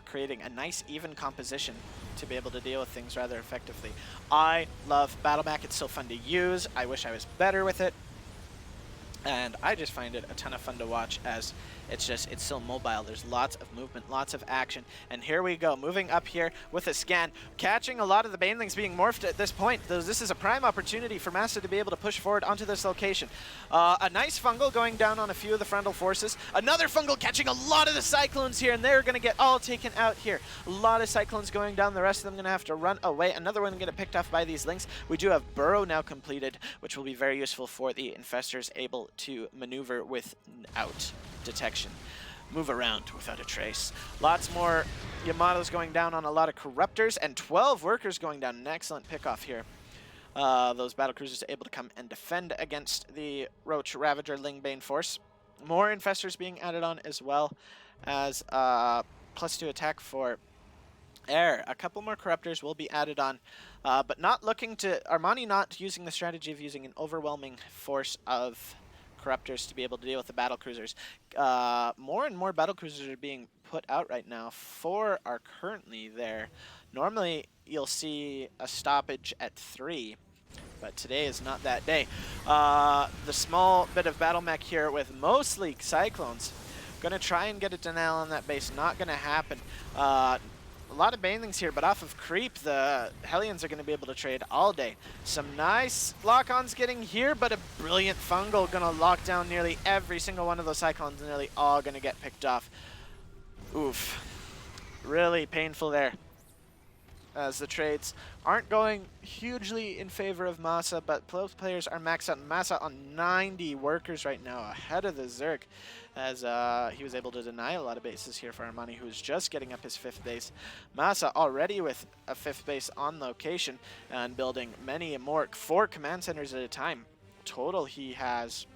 creating a nice even composition to be able to deal with things rather effectively. I love battle mech. It's so fun to use. I wish I was better with it. And I just find it a ton of fun to watch as It's just, it's so mobile. There's lots of movement, lots of action. And here we go, moving up here with a scan, catching a lot of the banelings being morphed at this point. This is a prime opportunity for MaSa to be able to push forward onto this location. A nice fungal going down on a few of the frontal forces. Another fungal catching a lot of the cyclones here, and they're going to get all taken out here. A lot of cyclones going down. The rest of them going to have to run away. Another one getting picked off by these links. We do have Burrow now completed, which will be very useful for the infestors, able to maneuver without detection. Move around without a trace. Lots more Yamatos going down on a lot of Corruptors, and 12 Workers going down. An excellent pickoff here. Those battlecruisers able to come and defend against the Roach Ravager Lingbane force. More infestors being added on as well as +2 attack for air. A couple more Corruptors will be added on, but not looking to... Armani not using the strategy of using an overwhelming force of Corruptors to be able to deal with the battlecruisers. More and more battlecruisers are being put out right now. 4 are currently there. Normally, you'll see a stoppage at 3, but today is not that day. The small bit of battle mech here with mostly Cyclones. Gonna try and get a denial on that base. Not gonna happen. A lot of banelings here, but off of creep, the Hellions are going to be able to trade all day. Some nice lock-ons getting here, but a brilliant fungal going to lock down nearly every single one of those Cyclones, and nearly all going to get picked off. Oof. Really painful there, as the trades aren't going hugely in favor of MaSa, but both players are maxed out. MaSa on 90 workers right now, ahead of the Zerg, as he was able to deny a lot of bases here for Armani, who's just getting up his 5th base. MaSa already with a 5th base on location and building many more, 4 command centers at a time. Total, he has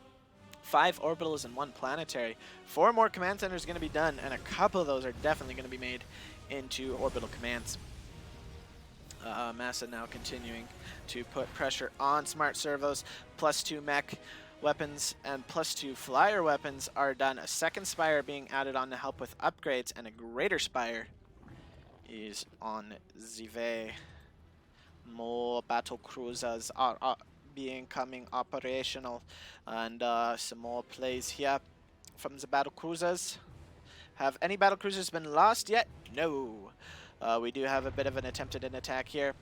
5 orbitals and 1 planetary. 4 more command centers going to be done, and a couple of those are definitely going to be made into orbital commands. MaSa now continuing to put pressure on smart servos. +2 mech weapons and +2 flyer weapons are done. A 2nd spire being added on to help with upgrades, and a greater spire is on the way. More battle cruisers are becoming operational, and some more plays here from the battle cruisers. Have any battle cruisers been lost yet? No. We do have a bit of an attempted attack here.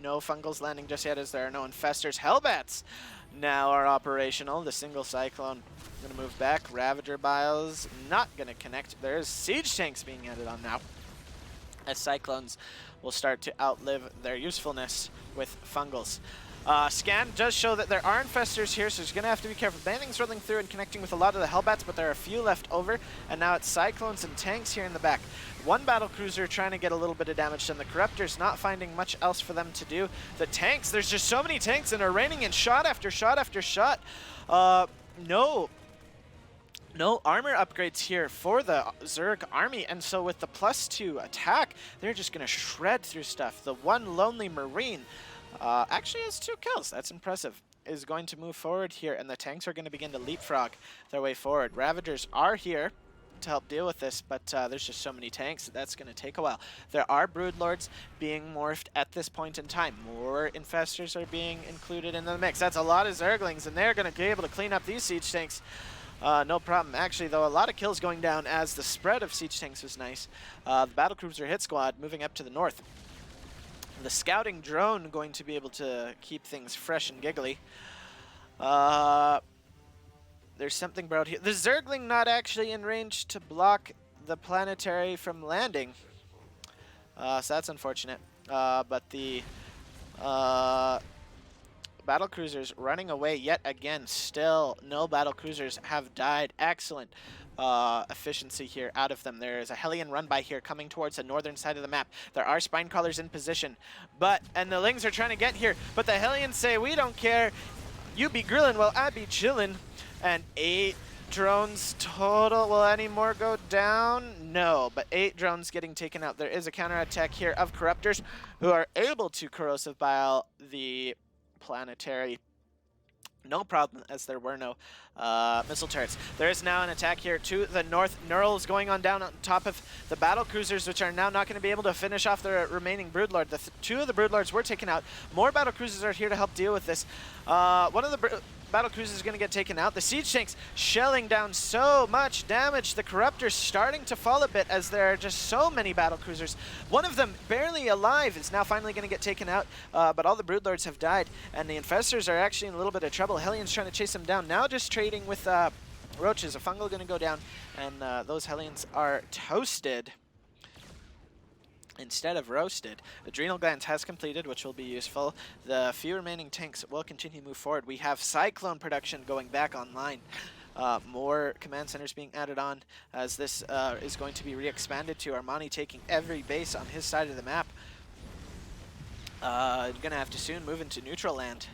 No fungals landing just yet, as there are no infestors. Hellbats now are operational. The single cyclone going to move back. Ravager Biles not going to connect. There's siege tanks being added on now, as cyclones will start to outlive their usefulness with fungals. Scan does show that there are infestors here, so he's going to have to be careful. Banelings rolling through and connecting with a lot of the Hellbats, but there are a few left over, and now it's Cyclones and tanks here in the back. 1 battlecruiser trying to get a little bit of damage done. The Corruptors not finding much else for them to do. The tanks, there's just so many tanks, and are raining in shot after shot after shot. No armor upgrades here for the Zerg army, and so with the +2 attack, they're just going to shred through stuff. The 1 lonely Marine actually has 2 kills. That's impressive. Is going to move forward here, and the tanks are going to begin to leapfrog their way forward. Ravagers are here to help deal with this, but there's just so many tanks that's going to take a while. There are Broodlords being morphed at this point in time. More infestors are being included in the mix. That's a lot of Zerglings, and they're going to be able to clean up these siege tanks. No problem. Actually, though, a lot of kills going down, as the spread of siege tanks was nice. The battlecruiser hit squad moving up to the north. The scouting drone going to be able to keep things fresh and giggly. There's something about here. The Zergling not actually in range to block the planetary from landing. So that's unfortunate. But the battlecruisers running away yet again. Still, no battlecruisers have died. Excellent efficiency here out of them. There is a Hellion run by here coming towards the northern side of the map. There are spine crawlers in position, and the Lings are trying to get here, but the Hellions say, we don't care. You be grillin' while I be chillin'. And 8 drones total. Will any more go down? No, but 8 drones getting taken out. There is a counterattack here of Corruptors, who are able to corrosive bile the planetary. No problem, as there were no missile turrets. There is now an attack here to the north. Neurals going on down on top of the battle cruisers, which are now not going to be able to finish off the remaining Broodlord. The 2 of the Broodlords were taken out. More battle cruisers are here to help deal with this. One of the battlecruiser is going to get taken out. The siege tanks shelling down so much damage. The corruptor's starting to fall a bit as there are just so many battlecruisers. One of them, barely alive, is now finally going to get taken out, but all the broodlords have died, and the infestors are actually in a little bit of trouble. Hellions trying to chase them down. Now just trading with roaches. A fungal going to go down, and those Hellions are toasted instead of roasted. Adrenal glands has completed, which will be useful. The few remaining tanks will continue to move forward. We have Cyclone production going back online. More command centers being added on as this is going to be re-expanded to Armani taking every base on his side of the map. Gonna have to soon move into neutral land.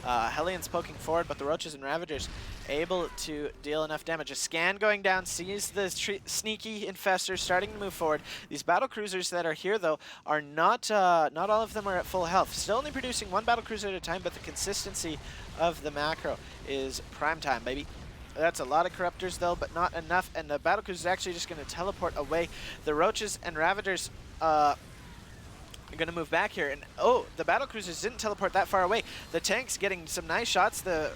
Hellions poking forward, but the Roaches and Ravagers able to deal enough damage. A scan going down, sees the sneaky infestors starting to move forward. These battle cruisers that are here, though, are not not all of them are at full health. Still only producing one battle cruiser at a time, but the consistency of the macro is prime time, baby. That's a lot of corruptors, though, but not enough, and the battle cruiser is actually just going to teleport away. The Roaches and Ravagers are going to move back here, and oh, the battle cruisers didn't teleport that far away. The tanks getting some nice shots. The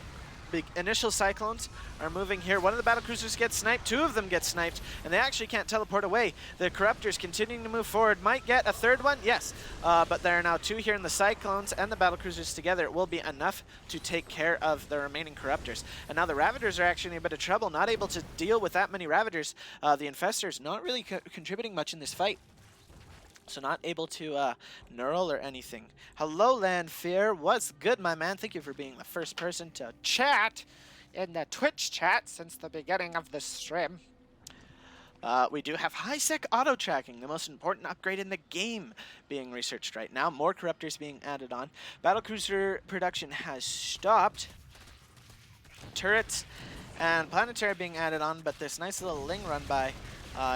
big initial cyclones are moving here. One of the battle cruisers gets sniped, two of them get sniped, and they actually can't teleport away. The corruptors continuing to move forward, might get a third one, yes, but there are now two here in the cyclones and the battle cruisers together. It will be enough to take care of the remaining corruptors. And now the Ravagers are actually in a bit of trouble, not able to deal with that many Ravagers. The infestors not really contributing much in this fight. So not able to neural or anything. Hello, Landfear. What's good, my man? Thank you for being the first person to chat in the Twitch chat since the beginning of the stream. We do have high-sec auto-tracking, the most important upgrade in the game, being researched right now. More corruptors being added on. Battlecruiser production has stopped. Turrets and planetary being added on, but this nice little Ling run by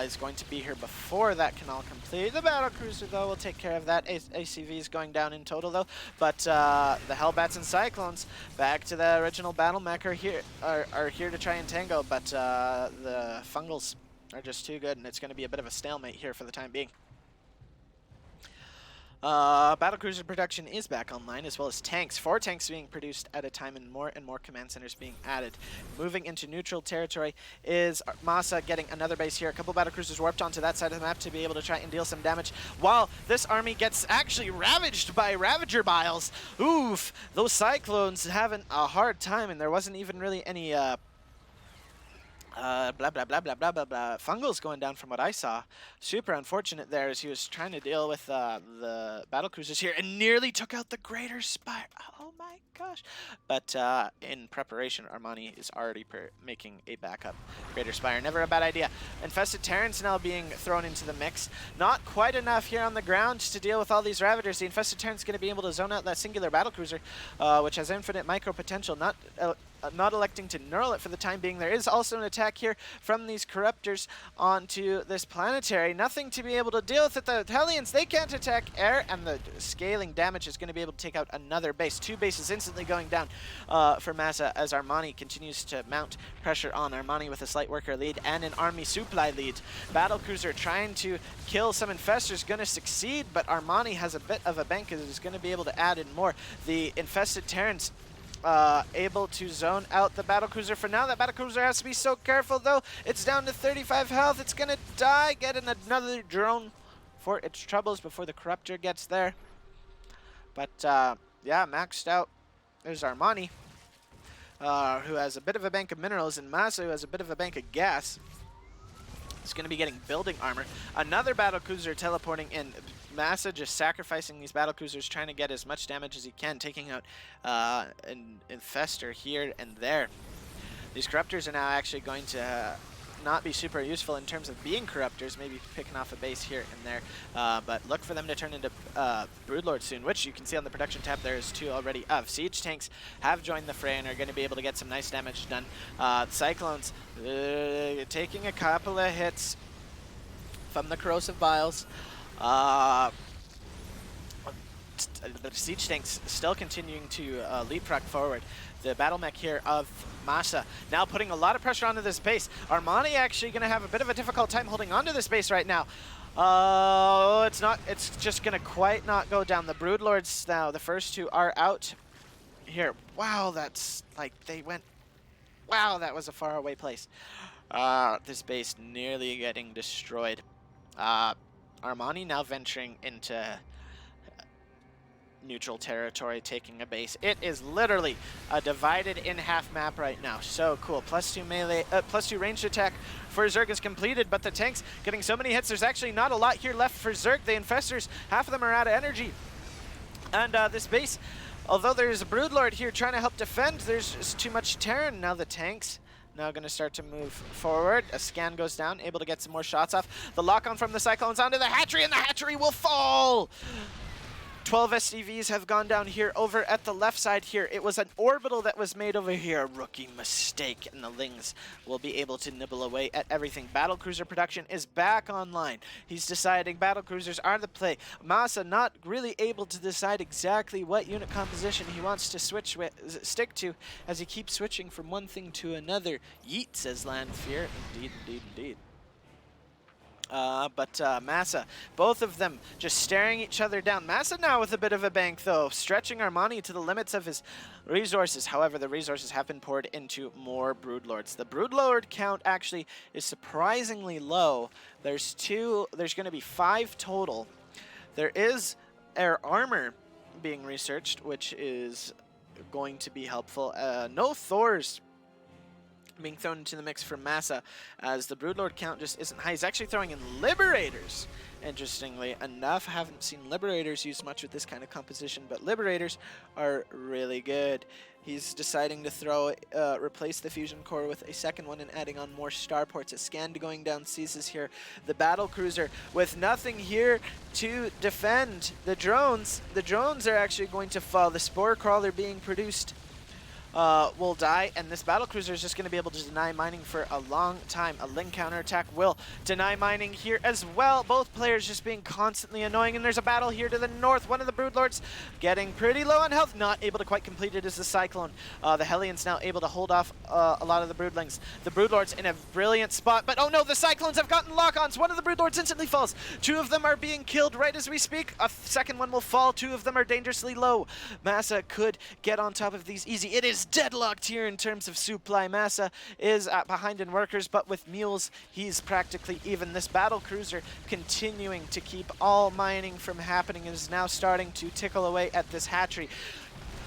is going to be here before that can all complete. The battlecruiser, though, will take care of that. ACV is going down in total, though. But the Hellbats and Cyclones, back to the original battle mech, are here to try and tango. But the Fungals are just too good, and it's going to be a bit of a stalemate here for the time being. Battlecruiser production is back online, as well as tanks. 4 tanks being produced at a time, and more command centers being added. Moving into neutral territory is MaSa getting another base here. A couple battlecruisers warped onto that side of the map to be able to try and deal some damage, while this army gets actually ravaged by Ravager Biles. Oof! Those Cyclones having a hard time, and there wasn't even really any blah blah blah blah blah blah blah fungals going down from what I saw. Super unfortunate there as he was trying to deal with the battle cruisers here and nearly took out the Greater Spire. Oh my gosh. But in preparation, Armani is already making a backup Greater Spire. Never a bad idea. Infested Terrans now being thrown into the mix. Not quite enough here on the ground to deal with all these Ravagers. The Infested Terran's going to be able to zone out that singular battle cruiser, which has infinite micro potential. Not electing to neural it for the time being. There is also an attack here from these corruptors onto this planetary. Nothing to be able to deal with it. The Hellions, they can't attack air, and the scaling damage is going to be able to take out another base. 2 bases instantly going down for MaSa as Armani continues to mount pressure on. Armani with a slight worker lead and an army supply lead. Battlecruiser trying to kill some infestors, going to succeed, but Armani has a bit of a bank and is going to be able to add in more. The infested Terrans able to zone out the battlecruiser for now. That battlecruiser has to be so careful, though. It's down to 35 health. It's gonna die. Get in another drone for its troubles before the corruptor gets there. But yeah, maxed out. There's Armani, who has a bit of a bank of minerals, and MaSa, who has a bit of a bank of gas. It's gonna be getting building armor. Another battlecruiser teleporting in. MaSa just sacrificing these battlecruisers, trying to get as much damage as he can, taking out an infestor here and there. These corruptors are now actually going to not be super useful in terms of being corruptors, maybe picking off a base here and there, but look for them to turn into broodlords soon, which you can see on the production tab there's 2 already of. Siege tanks have joined the fray and are going to be able to get some nice damage done. Cyclones taking a couple of hits from the corrosive vials. The siege tanks still continuing to leapfrog forward. The battle mech here of MaSa now putting a lot of pressure onto this base. Armani actually going to have a bit of a difficult time holding onto this base right now. It's just going to quite not go down. The Broodlords now, the first 2 are out. here. Wow, that's like they went. Wow, that was a far away place. This base nearly getting destroyed. Armani now venturing into neutral territory, taking a base. It is literally a divided in half map right now. So cool. +2 melee, +2 ranged attack for Zerg is completed, but the tanks getting so many hits. There's actually not a lot here left for Zerg. The infestors, half of them are out of energy. And this base, although there's a Broodlord here trying to help defend, there's just too much Terran. Now the tanks now going to start to move forward. A scan goes down, able to get some more shots off. The lock-on from the Cyclones onto the hatchery, and the hatchery will fall! 12 SCVs have gone down here over at the left side here. It was an orbital that was made over here. Rookie mistake, and the Lings will be able to nibble away at everything. Battlecruiser production is back online. He's deciding battlecruisers are the play. MaSa not really able to decide exactly what unit composition he wants to stick to as he keeps switching from one thing to another. Yeet, says Landfear. Indeed, indeed, indeed. MaSa, both of them just staring each other down. MaSa now with a bit of a bank, though, stretching Armani to the limits of his resources. However, the resources have been poured into more Broodlords. The Broodlord count actually is surprisingly low. There's going to be 5 total. There is air armor being researched, which is going to be helpful. No Thors being thrown into the mix for MaSa, as the Broodlord count just isn't high. He's actually throwing in Liberators, interestingly enough. Haven't seen Liberators used much with this kind of composition, but Liberators are really good. He's deciding to replace the fusion core with a second one and adding on more starports. A scan going down ceases here. The battlecruiser with nothing here to defend the drones. The drones are actually going to fall. The spore crawler being produced will die, and this battlecruiser is just going to be able to deny mining for a long time. A Ling counterattack will deny mining here as well. Both players just being constantly annoying, and there's a battle here to the north. One of the Broodlords getting pretty low on health, not able to quite complete it as the Cyclone. The Hellions now able to hold off a lot of the Broodlings. The Broodlords in a brilliant spot, but oh no, the Cyclones have gotten lock-ons. One of the Broodlords instantly falls. 2 of them are being killed right as we speak. A second one will fall. 2 of them are dangerously low. MaSa could get on top of these easy. It is deadlocked here in terms of supply. MaSa is behind in workers, but with mules, he's practically even. This battle cruiser continuing to keep all mining from happening and is now starting to tickle away at this hatchery.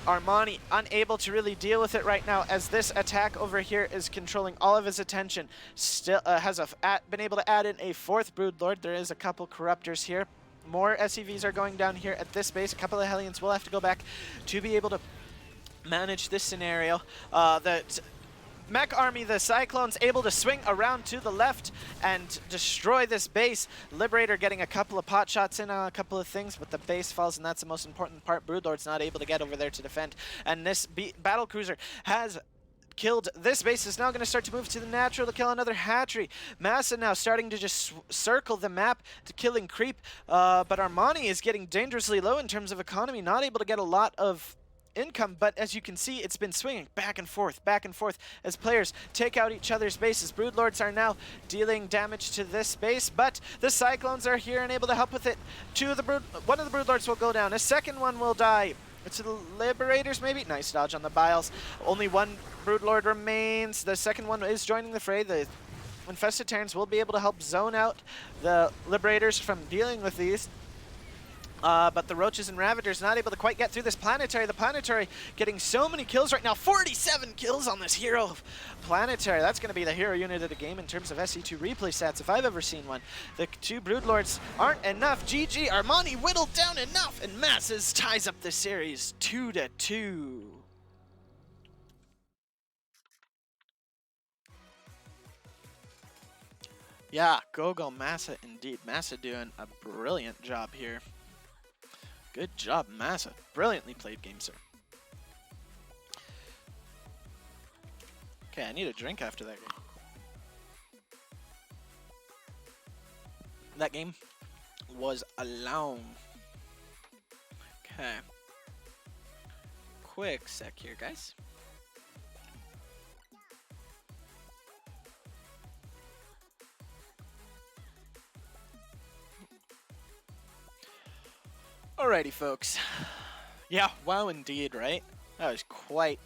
Armani unable to really deal with it right now, as this attack over here is controlling all of his attention. Still has been able to add in a 4th Broodlord. There is a couple Corruptors here. More SCVs are going down here at this base. A couple of Hellions will have to go back to be able to manage this scenario. The mech army, the Cyclones, able to swing around to the left and destroy this base. Liberator getting a couple of pot shots in on a couple of things, but the base falls, and that's the most important part. Broodlord's not able to get over there to defend, and this battlecruiser has killed this base. Is now going to start to move to the natural to kill another hatchery. MaSa now starting to just circle the map to killing creep, but Armani is getting dangerously low in terms of economy, not able to get a lot of income, but as you can see, it's been swinging back and forth as players take out each other's bases. Broodlords are now dealing damage to this base, but the Cyclones are here and able to help with it. One of the Broodlords will go down. A second one will die. To the Liberators, maybe? Nice dodge on the Biles. Only 1 Broodlord remains. The second one is joining the fray. The Infested Terrans will be able to help zone out the Liberators from dealing with these. But the Roaches and Ravagers not able to quite get through this Planetary. The Planetary getting so many kills right now. 47 kills on this hero Planetary. That's going to be the hero unit of the game in terms of SC2 replay stats, if I've ever seen one. The 2 Broodlords aren't enough. GG, Armani whittled down enough, and MaSa ties up the series 2-2. Yeah, go MaSa indeed. MaSa doing a brilliant job here. Good job, MaSa. Brilliantly played game, sir. Okay, I need a drink after that game. That game was a long. Okay. Quick sec here, guys. Alrighty, folks. Yeah, wow indeed, right? That was quite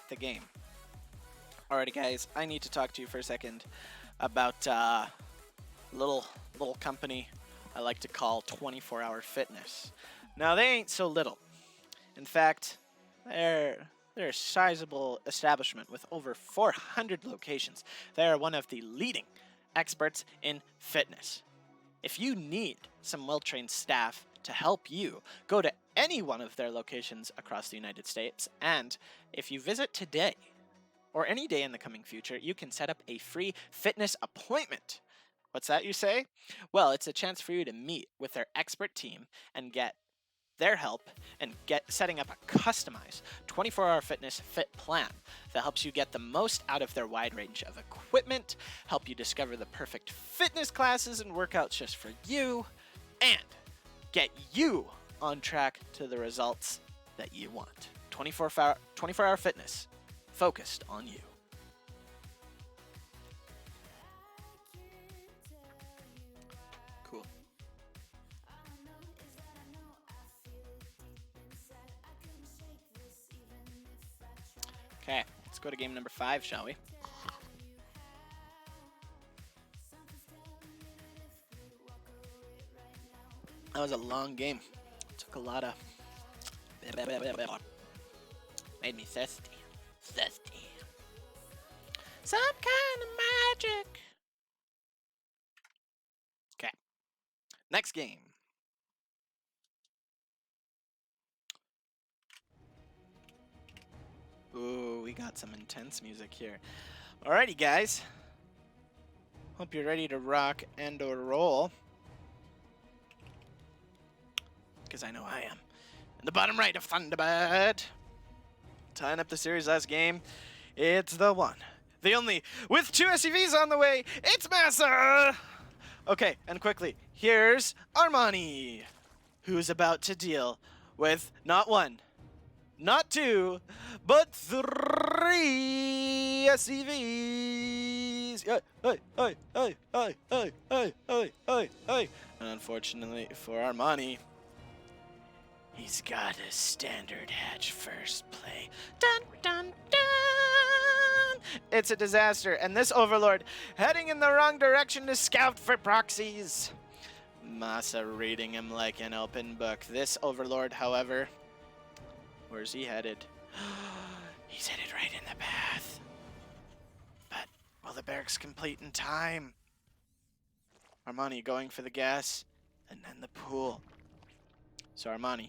the game. Alrighty, guys, I need to talk to you for a second about little company I like to call 24-Hour Fitness. Now, they ain't so little. In fact, they're a sizable establishment with over 400 locations. They are one of the leading experts in fitness. If you need some well-trained staff to help you, go to any one of their locations across the United States, and if you visit today or any day in the coming future, you can set up a free fitness appointment. What's that, you say? Well, it's a chance for you to meet with their expert team and get their help and setting up a customized 24-hour fitness fit plan that helps you get the most out of their wide range of equipment, help you discover the perfect fitness classes and workouts just for you, and get you on track to the results that you want. 24-hour fitness, focused on you. Cool. Okay, let's go to game number 5, shall we? That was a long game. Took a lot of... Made me thirsty. Some kind of magic. Okay. Next game. Ooh, we got some intense music here. Alrighty, guys. Hope you're ready to rock and or roll. Because I know I am. In the bottom right of Thunderbird. Tying up the series last game. It's the one, the only, with 2 SUVs on the way, it's MaSa! Okay, and quickly, here's Armani, who's about to deal with not 1, not 2, but 3 SUVs! And unfortunately for Armani, he's got a standard hatch first play. Dun, dun, dun! It's a disaster, and this Overlord heading in the wrong direction to scout for proxies. MaSa reading him like an open book. This Overlord, however, where's he headed? He's headed right in the path. But will the barracks complete in time? Armani going for the gas, and then the pool. So Armani,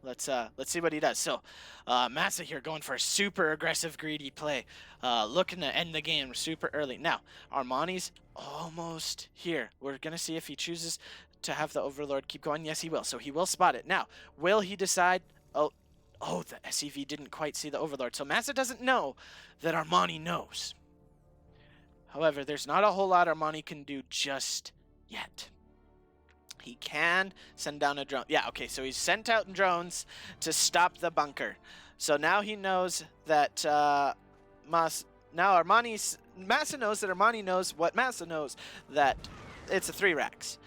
let's see what he does. So, MaSa here going for a super aggressive, greedy play, looking to end the game super early. Now, Armani's almost here. We're gonna see if he chooses to have the Overlord keep going. Yes, he will. So he will spot it. Now, will he decide? Oh, the SCV didn't quite see the Overlord. So MaSa doesn't know that Armani knows. However, there's not a whole lot Armani can do just yet. He can send down a drone. Yeah, okay, so he's sent out drones to stop the bunker. So now he knows that MaSa knows that Armani knows what MaSa knows, that it's a 3 racks.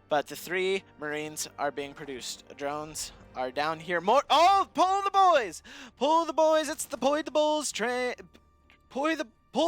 But the 3 Marines are being produced. Drones are down here. More. Oh, pull the boys! Pull the boys! It's the Pull the Bulls train. Pull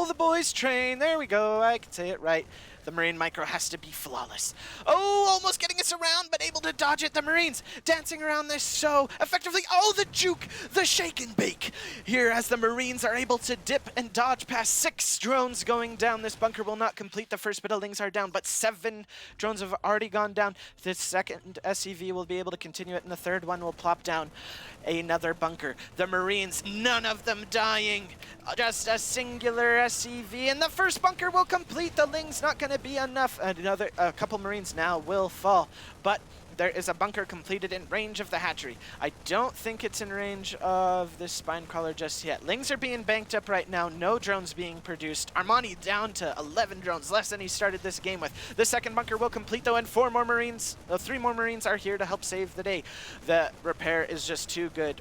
the boys train. There we go. I can say it right. The Marine micro has to be flawless. Oh, almost getting us around, but able to dodge it. The Marines dancing around this so effectively. Oh, the juke, the shake and bake. Here as the Marines are able to dip and dodge past 6 drones going down. This bunker will not complete. The first buildings are down, but 7 drones have already gone down. The second SCV will be able to continue it, and the third one will plop down another bunker. The Marines, none of them dying. Just a singular SCV, and the first bunker will complete. The Ling's not going to be enough. A couple Marines now will fall, but there is a bunker completed in range of the hatchery. I don't think it's in range of this spine crawler just yet. Lings are being banked up right now. No drones being produced. Armani down to 11 drones, less than he started this game with. The second bunker will complete though, and 3 more Marines are here to help save the day. The repair is just too good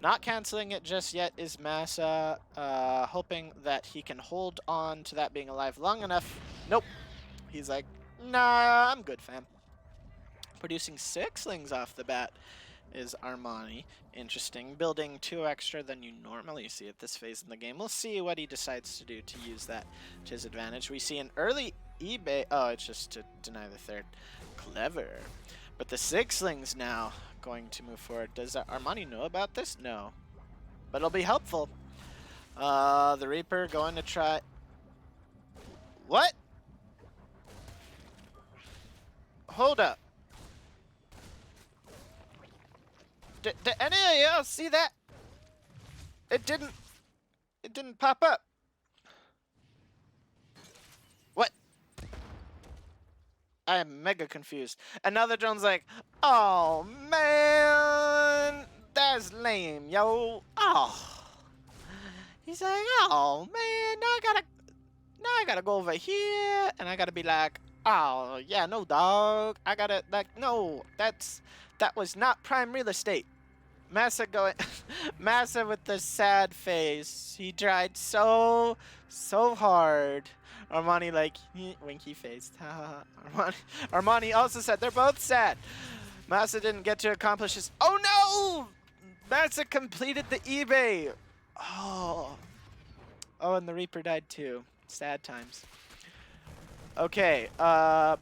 Not canceling it just yet is MaSa, hoping that he can hold on to that being alive long enough. Nope. He's like, nah, I'm good, fam. Producing 6lings off the bat is Armani. Interesting. Building 2 extra than you normally see at this phase in the game. We'll see what he decides to do to use that to his advantage. We see an early eBay. Oh, it's just to deny the third. Clever. But the 6lings now going to move forward. Does Armani know about this? No. But it'll be helpful. The Reaper going to try... What? Hold up. Did any of y'all see that? It didn't pop up. What? I am mega confused. And now the drone's like, oh man, that's lame, yo. Oh. He's like, oh man, now I gotta go over here and I gotta be like, oh yeah, no dog. I gotta no, that was not prime real estate. MaSa going MaSa with the sad face. He tried so hard. Armani like winky face. Armani also said they're both sad. MaSa didn't get to accomplish his. Oh no! MaSa completed the eBay. Oh, and the Reaper died too. Sad times. Okay, the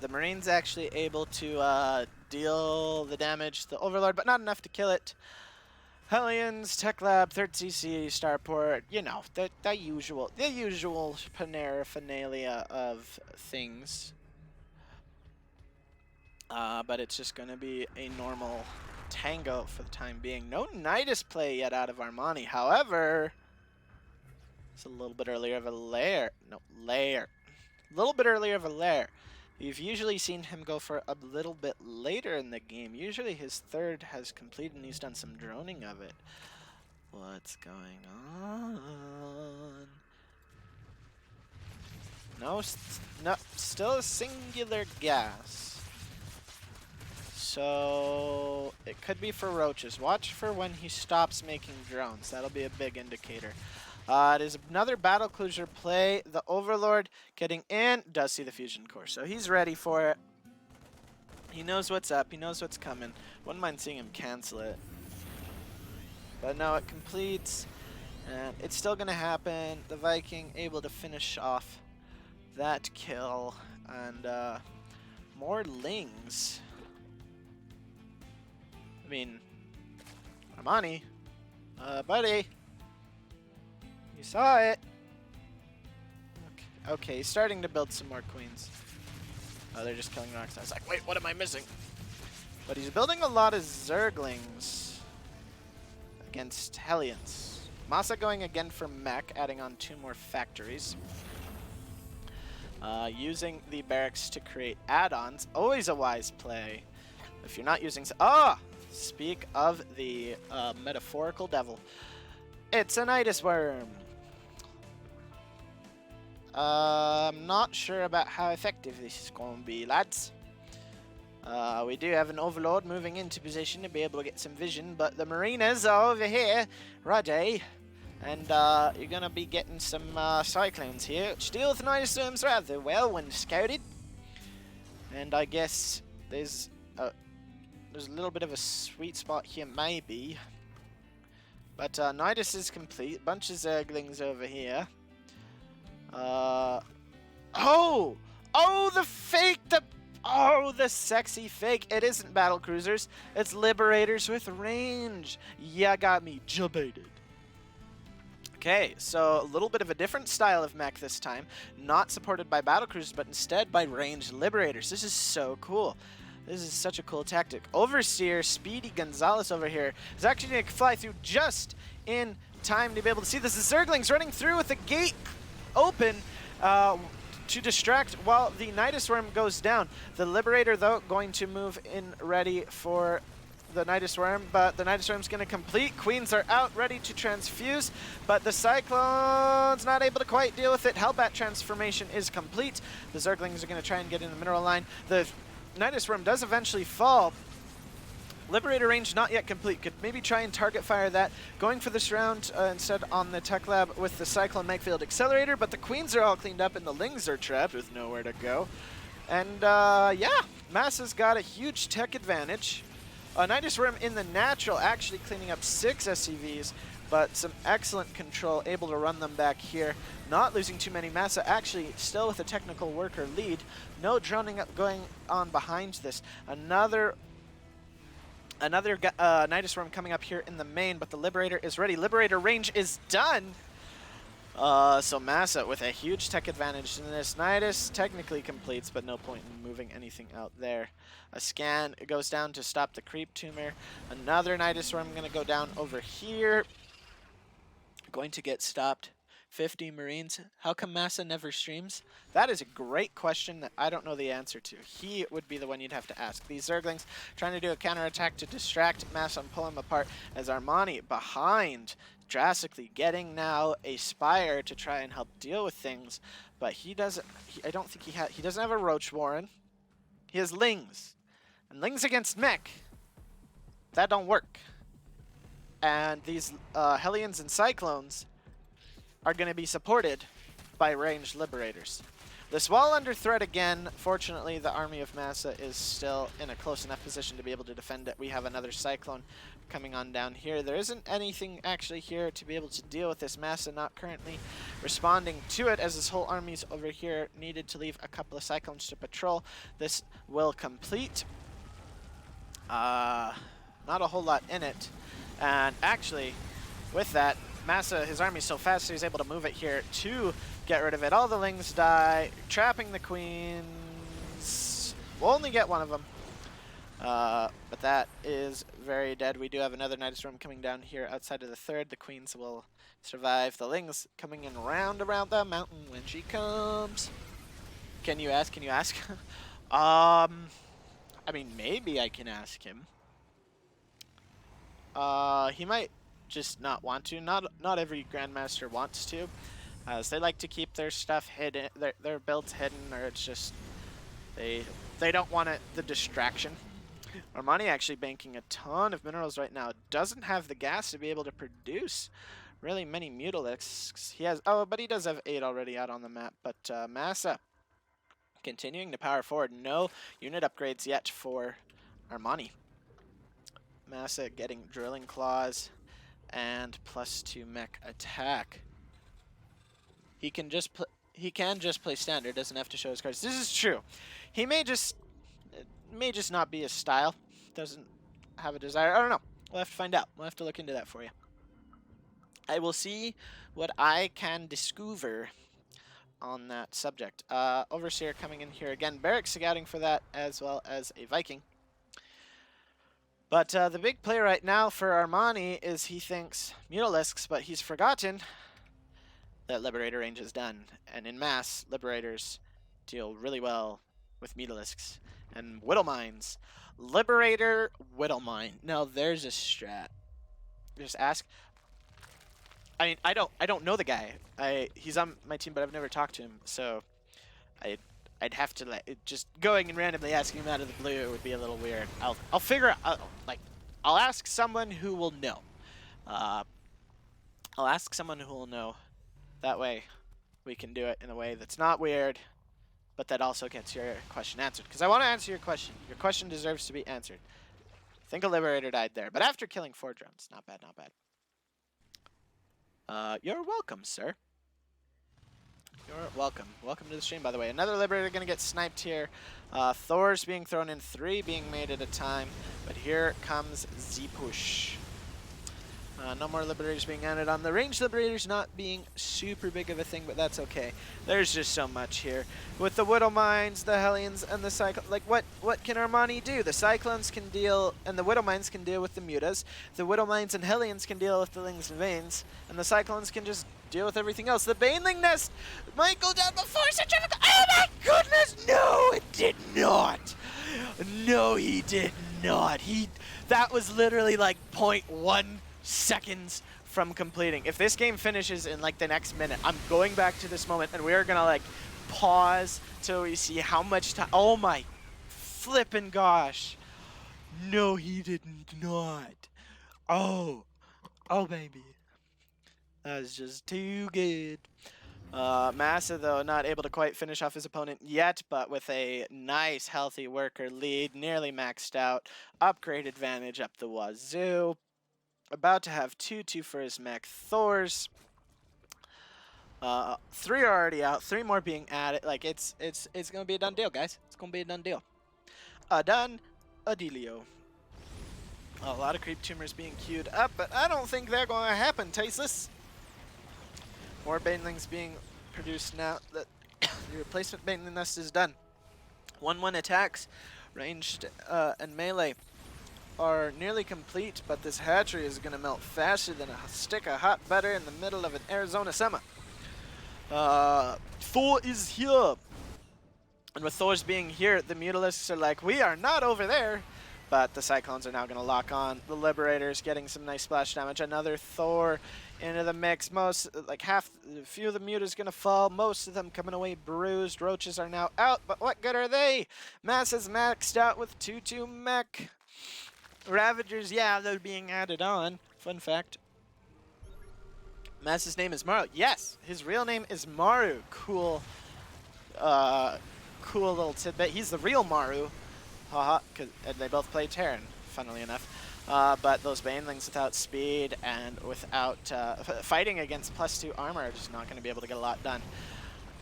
Marine's actually able to deal the damage to the Overlord, but not enough to kill it. Hellions, Tech Lab, 3rd CC, Starport, you know, the usual paraphernalia of things. But it's just going to be a normal tango for the time being. No Nidus play yet out of Armani. However, it's a little bit earlier of a lair. No, lair. A little bit earlier of a lair. You've usually seen him go for a little bit later in the game. Usually his 3rd has completed and he's done some droning of it. What's going on? No, still a singular gas. So it could be for roaches. Watch for when he stops making drones. That'll be a big indicator. It is another battle cruiser play. The Overlord getting in. Does see the fusion core, so he's ready for it. He knows what's up. He knows what's coming. Wouldn't mind seeing him cancel it. But no, it completes. And it's still going to happen. The Viking able to finish off that kill. And more lings. I mean, Armani. Buddy. You saw it. Okay, he's starting to build some more queens. Oh, they're just killing rocks. I was like, wait, what am I missing? But he's building a lot of Zerglings against Hellions. MaSa going again for mech, adding on 2 more factories. Using the barracks to create add-ons. Always a wise play. If you're not using... Speak of the metaphorical devil. It's a Nidus worm. I'm not sure about how effective this is going to be, lads. We do have an Overlord moving into position to be able to get some vision, but the Marinas are over here, ready. And you're going to be getting some Cyclones here, which deal with Nidus worms rather well when scouted. And I guess there's a little bit of a sweet spot here, maybe. But Nidus is complete. Bunch of Zerglings over here. Oh, the fake, the sexy fake. It isn't battle cruisers. It's liberators with range. Yeah, got me jabaited. Okay, so a little bit of a different style of mech this time. Not supported by battle cruisers, but instead by ranged liberators. This is so cool. This is such a cool tactic. Overseer Speedy Gonzalez over here is actually going to fly through just in time to be able to see this. The Zerglings running through with the gate open to distract while the Nidus Worm goes down. The Liberator, though, going to move in ready for the Nidus Worm, but the Nidus Worm's going to complete. Queens are out, ready to transfuse, but the Cyclone's not able to quite deal with it. Hellbat transformation is complete. The Zerglings are going to try and get in the mineral line. The Nidus Worm does eventually fall Liberator range not yet complete. Could maybe try and target fire that. Going for this round instead on the Tech Lab with the Cyclone Magfield Accelerator, but the Queens are all cleaned up and the Lings are trapped with nowhere to go. And yeah, MaSa's got a huge tech advantage. Nidus Worm in the natural actually cleaning up 6 SCVs, but some excellent control, able to run them back here. Not losing too many. MaSa actually still with a technical worker lead. No droning up going on behind this. Another Nidus Worm coming up here in the main, but the Liberator is ready. Liberator range is done. So MaSa with a huge tech advantage in this. Nidus technically completes, but no point in moving anything out there. A scan goes down to stop the creep tumor. Another Nidus Worm going to go down over here. Going to get stopped. 50 Marines. How come MaSa never streams? That is a great question that I don't know the answer to. He would be the one you'd have to ask. These Zerglings trying to do a counterattack to distract MaSa and pull him apart as Armani behind, drastically getting now a Spire to try and help deal with things. But he doesn't, I don't think he doesn't have a Roach Warren. He has Lings. And Lings against Mech, that don't work. And these Hellions and Cyclones are going to be supported by ranged Liberators. This wall under threat again. Fortunately, the army of MaSa is still in a close enough position to be able to defend it. We have another Cyclone coming on down here. There isn't anything actually here to be able to deal with this. MaSa not currently responding to it, as this whole army's over here. Needed to leave a couple of Cyclones to patrol. This will complete. Not a whole lot in it. And actually, with that, MaSa, his army's so fast, so he's able to move it here to get rid of it. All the Lings die, trapping the Queens. We'll only get one of them. But that is very dead. We do have another Nidus Worm coming down here outside of the third. The Queens will survive. The Lings coming in around the mountain when she comes. Can you ask? Can you ask? I mean, maybe I can ask him. He might just not want to. Not every Grandmaster wants to, as they like to keep their stuff hidden, their builds hidden, or it's just they don't want it, the distraction. Armani actually banking a ton of minerals right now. Doesn't have the gas to be able to produce really many Mutalisks. He has, but he does have 8 already out on the map. But MaSa continuing to power forward. No unit upgrades yet for Armani. MaSa getting Drilling Claws and +2 mech attack. He can just play standard, doesn't have to show his cards. This is true. He may just not be his style. Doesn't have a desire. I don't know. We'll have to find out. We'll have to look into that for you. I will see what I can discover on that subject. Overseer coming in here again. Barrack scouting for that, as well as a Viking. But the big play right now for Armani is he thinks Mutalisks, but he's forgotten that Liberator range is done. And in mass, Liberators deal really well with Mutalisks and Whittle Mines. Liberator, Whittle Mine. Now there's a strat. Just ask. I mean, I don't know the guy. He's on my team, but I've never talked to him, so I'd have to just going and randomly asking him out of the blue would be a little weird. I'll figure out, I'll ask someone who will know. I'll ask someone who will know. That way we can do it in a way that's not weird, but that also gets your question answered. Because I want to answer your question. Your question deserves to be answered. I think a Liberator died there, but after killing 4 drones. Not bad, not bad. You're welcome, sir. You're welcome. Welcome to the stream, by the way. Another Liberator going to get sniped here. Thor's being thrown in, 3 being made at a time. But here comes Z-Push. No more Liberators being added on. The ranged Liberators not being super big of a thing, but that's okay. There's just so much here. With the Whittle Mines, the Hellions, and the Cyclones. Like, what can Armani do? The Cyclones can deal, and the Whittle Mines can deal with the Mutas. The Whittle Mines and Hellions can deal with the Lings and Veins. And the Cyclones can just deal with everything else. The Baneling Nest might go down before Centrifugal. Oh my goodness! No, it did not. No, he did not. That was literally like 0.1 seconds from completing. If this game finishes in like the next minute, I'm going back to this moment and we're gonna like pause till we see how much time. Oh my flippin' gosh. No, he did not. Oh. Oh, baby. That was just too good. MaSa, though, not able to quite finish off his opponent yet, but with a nice, healthy worker lead, nearly maxed out, upgrade advantage up the wazoo. About to have 2-2 for his mech Thors. 3 are already out, 3 more being added. Like, it's gonna be a done deal, guys. It's gonna be a done deal. A dealio. A lot of creep tumors being queued up, but I don't think they're going to happen, Tasteless. More banelings being produced now that the replacement baneling nest is done. 1-1 attacks, ranged and melee are nearly complete, but this hatchery is going to melt faster than a stick of hot butter in the middle of an Arizona summer. Thor is here. And with Thor's being here, the Mutalisks are like, we are not over there. But the Cyclones are now going to lock on. The Liberators getting some nice splash damage. Another Thor into the mix. Most, like a few of the Mutas going to fall. Most of them coming away bruised. Roaches are now out, but what good are they? MaSa's maxed out with 2-2 mech. Ravagers, yeah, they're being added on. Fun fact. MaSa's name is Maru. Yes, his real name is Maru. Cool. Cool little tidbit. He's the real Maru. Haha, and they both play Terran, funnily enough. But those banelings without speed and without fighting against +2 armor are just not going to be able to get a lot done.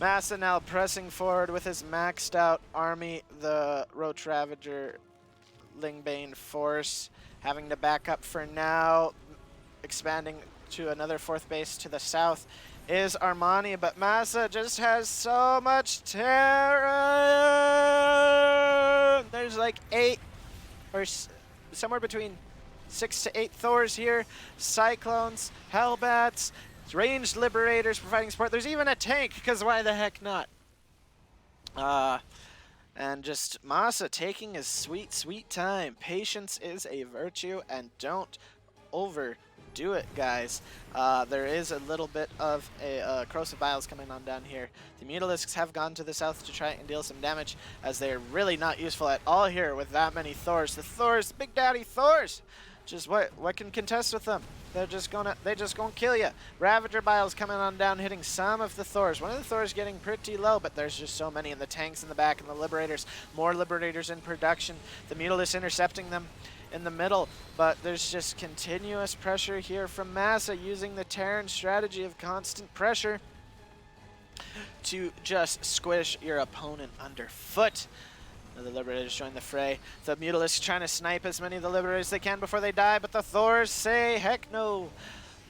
MaSa now pressing forward with his maxed out army. The Roach Ravager Lingbane force having to back up for now. Expanding to another 4th base to the south is Armani, but MaSa just has so much terror. There's like 8 or somewhere between 6 to 8 Thors here, Cyclones, Hellbats, ranged Liberators providing support. There's even a tank, because why the heck not? And just MaSa taking his sweet, sweet time. Patience is a virtue, and don't overdo it, guys. There is a little bit of a corrosive biles coming on down here. The Mutalisks have gone to the south to try and deal some damage, as they're really not useful at all here with that many Thors. The Thors, Big Daddy Thors, just what can contest with them? They're just gonna kill you. Ravager biles coming on down, hitting some of the Thors. One of the Thors getting pretty low, but there's just so many, and the tanks in the back and the Liberators. More Liberators in production. The Mutalisks intercepting them in the middle, but there's just continuous pressure here from MaSa, using the Terran strategy of constant pressure to just squish your opponent underfoot. The Liberators join the fray. The Mutalisks trying to snipe as many of the Liberators as they can before they die, but the Thors say heck no.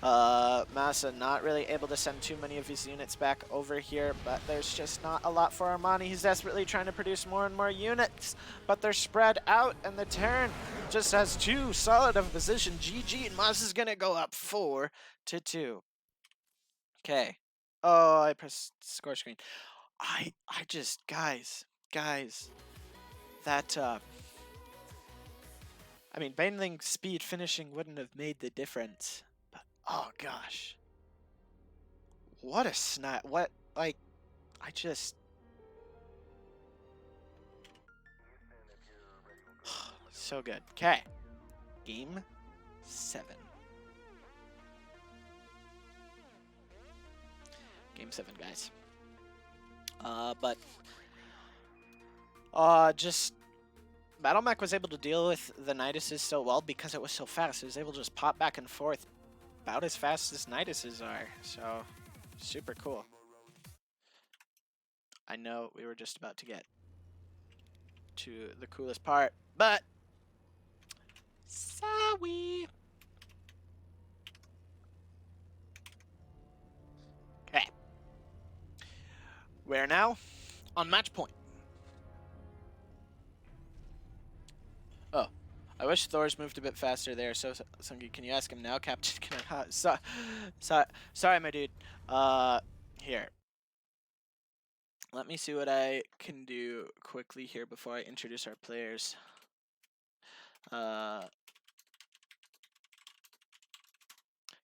MaSa not really able to send too many of his units back over here, but there's just not a lot for Armani. He's desperately trying to produce more and more units, but they're spread out, and the Terran just has too solid of a position. GG, and MaSa's gonna go up 4-2. Okay. Oh, I pressed score screen. I just, guys, that, I mean, Baneling speed finishing wouldn't have made the difference, but oh gosh. What a snap. What, like, I just. So good. Okay. Game 7. Game 7, guys. Just BattleMech was able to deal with the Niduses so well because it was so fast. It was able to just pop back and forth about as fast as Niduses are. So, super cool. I know we were just about to get to the coolest part, but sorry. Okay. We're now on match point. Oh, I wish Thor's moved a bit faster there. So, Sungi, can you ask him now, Captain? Sorry, my dude. Here. Let me see what I can do quickly here before I introduce our players.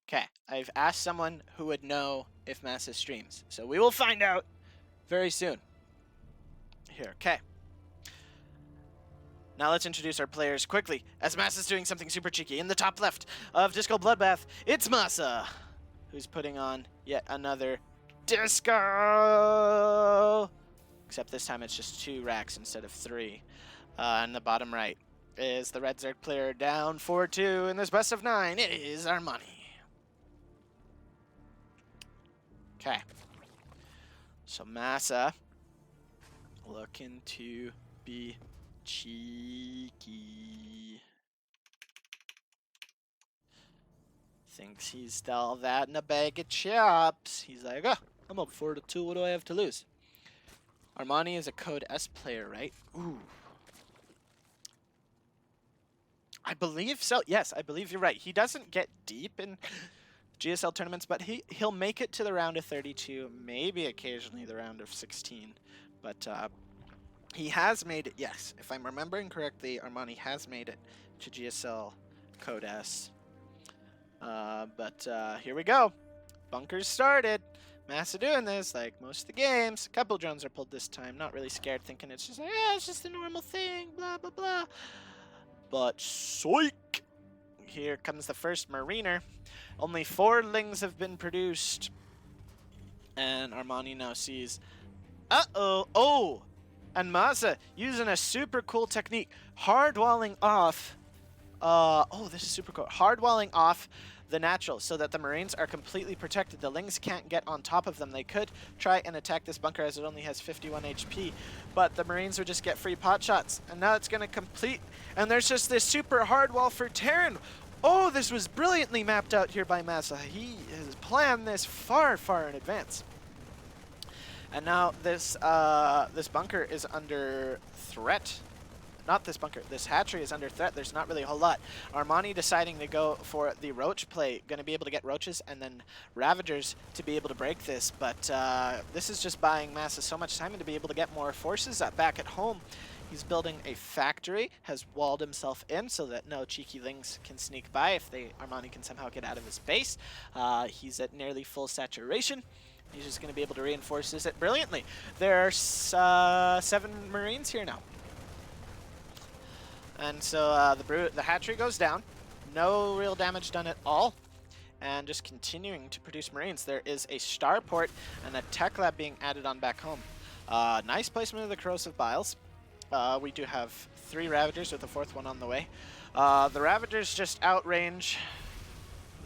Okay, I've asked someone who would know if MaSa streams, so we will find out very soon. Here, okay. Now let's introduce our players quickly, as MaSa's doing something super cheeky. In the top left of Disco Bloodbath, it's MaSa, who's putting on yet another disco! Except this time it's just 2 racks instead of 3. In the bottom right is the Red Zerg player down 4-2 in this best of 9. It is Armani. Okay. So MaSa looking to be cheeky. Thinks he's all that in a bag of chips. He's like, oh, I'm up 4-2. What do I have to lose? Armani is a Code S player, right? Ooh. I believe so. Yes, I believe you're right. He doesn't get deep in GSL tournaments, but he'll make it to the round of 32, maybe occasionally the round of 16. But he has made it, yes. If I'm remembering correctly, Armani has made it to GSL Code S. But here we go. Bunkers started. MaSa doing this like most of the games. A couple drones are pulled this time. Not really scared, thinking it's just like, yeah, it's just the normal thing, blah, blah, blah. But psych! Here comes the first Mariner. Only 4 lings have been produced. And Armani now sees, uh-oh, oh! And MaSa using a super cool technique. Hardwalling off, oh, this is super cool. Hardwalling off the natural so that the Marines are completely protected. The Lings can't get on top of them. They could try and attack this bunker as it only has 51 HP, but the Marines would just get free pot shots. And now it's going to complete, and there's just this super hard wall for Terran. Oh, this was brilliantly mapped out here by MaSa. He has planned this far, far in advance. And now this this bunker is under threat. Not this bunker. This hatchery is under threat. There's not really a whole lot. Armani deciding to go for the roach play. Going to be able to get roaches and then Ravagers to be able to break this. But this is just buying MaSa so much time and to be able to get more forces up back at home. He's building a factory, has walled himself in so that no cheeky Lings can sneak by if Armani can somehow get out of his base. He's at nearly full saturation. He's just going to be able to reinforce this brilliantly. There are 7 Marines here now. And so the hatchery goes down. No real damage done at all. And just continuing to produce Marines. There is a starport and a tech lab being added on back home. Nice placement of the corrosive biles. We do have 3 Ravagers with a 4th one on the way. The Ravagers just outrange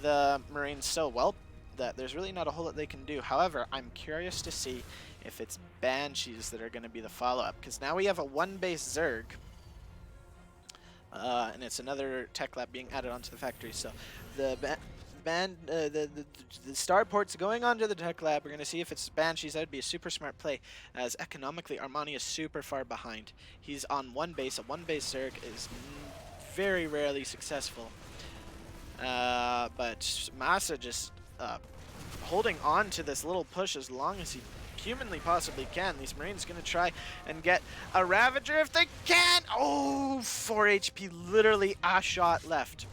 the Marines so well that there's really not a whole lot they can do. However, I'm curious to see if it's Banshees that are going to be the follow-up. Because now we have a 1-base Zerg. And it's another tech lab being added onto the factory. So the starport's going onto the tech lab. We're going to see if it's Banshees. That would be a super smart play, as economically Armani is super far behind. He's on 1 base. A 1-base Zerg is very rarely successful. But MaSa just holding on to this little push as long as he humanly possibly can. These Marines going to try and get a Ravager if they can. Oh, 4 HP, literally a shot left.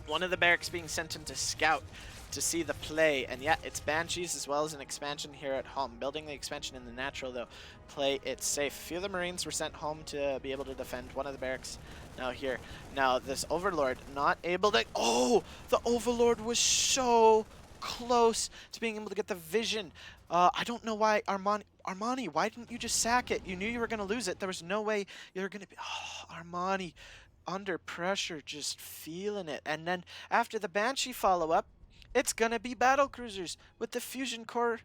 One of the barracks being sent in to scout to see the play, and yeah, it's Banshees as well as an expansion here at home. Building the expansion in the natural, though, play it safe. A few of the Marines were sent home to be able to defend one of the barracks. Now here, now this Overlord not able to, oh, the Overlord was so close to being able to get the vision. I don't know why Armani, why didn't you just sack it? You knew you were going to lose it. There was no way you were going to be, oh, Armani under pressure, just feeling it. And then after the Banshee follow-up, it's going to be battle cruisers with the fusion core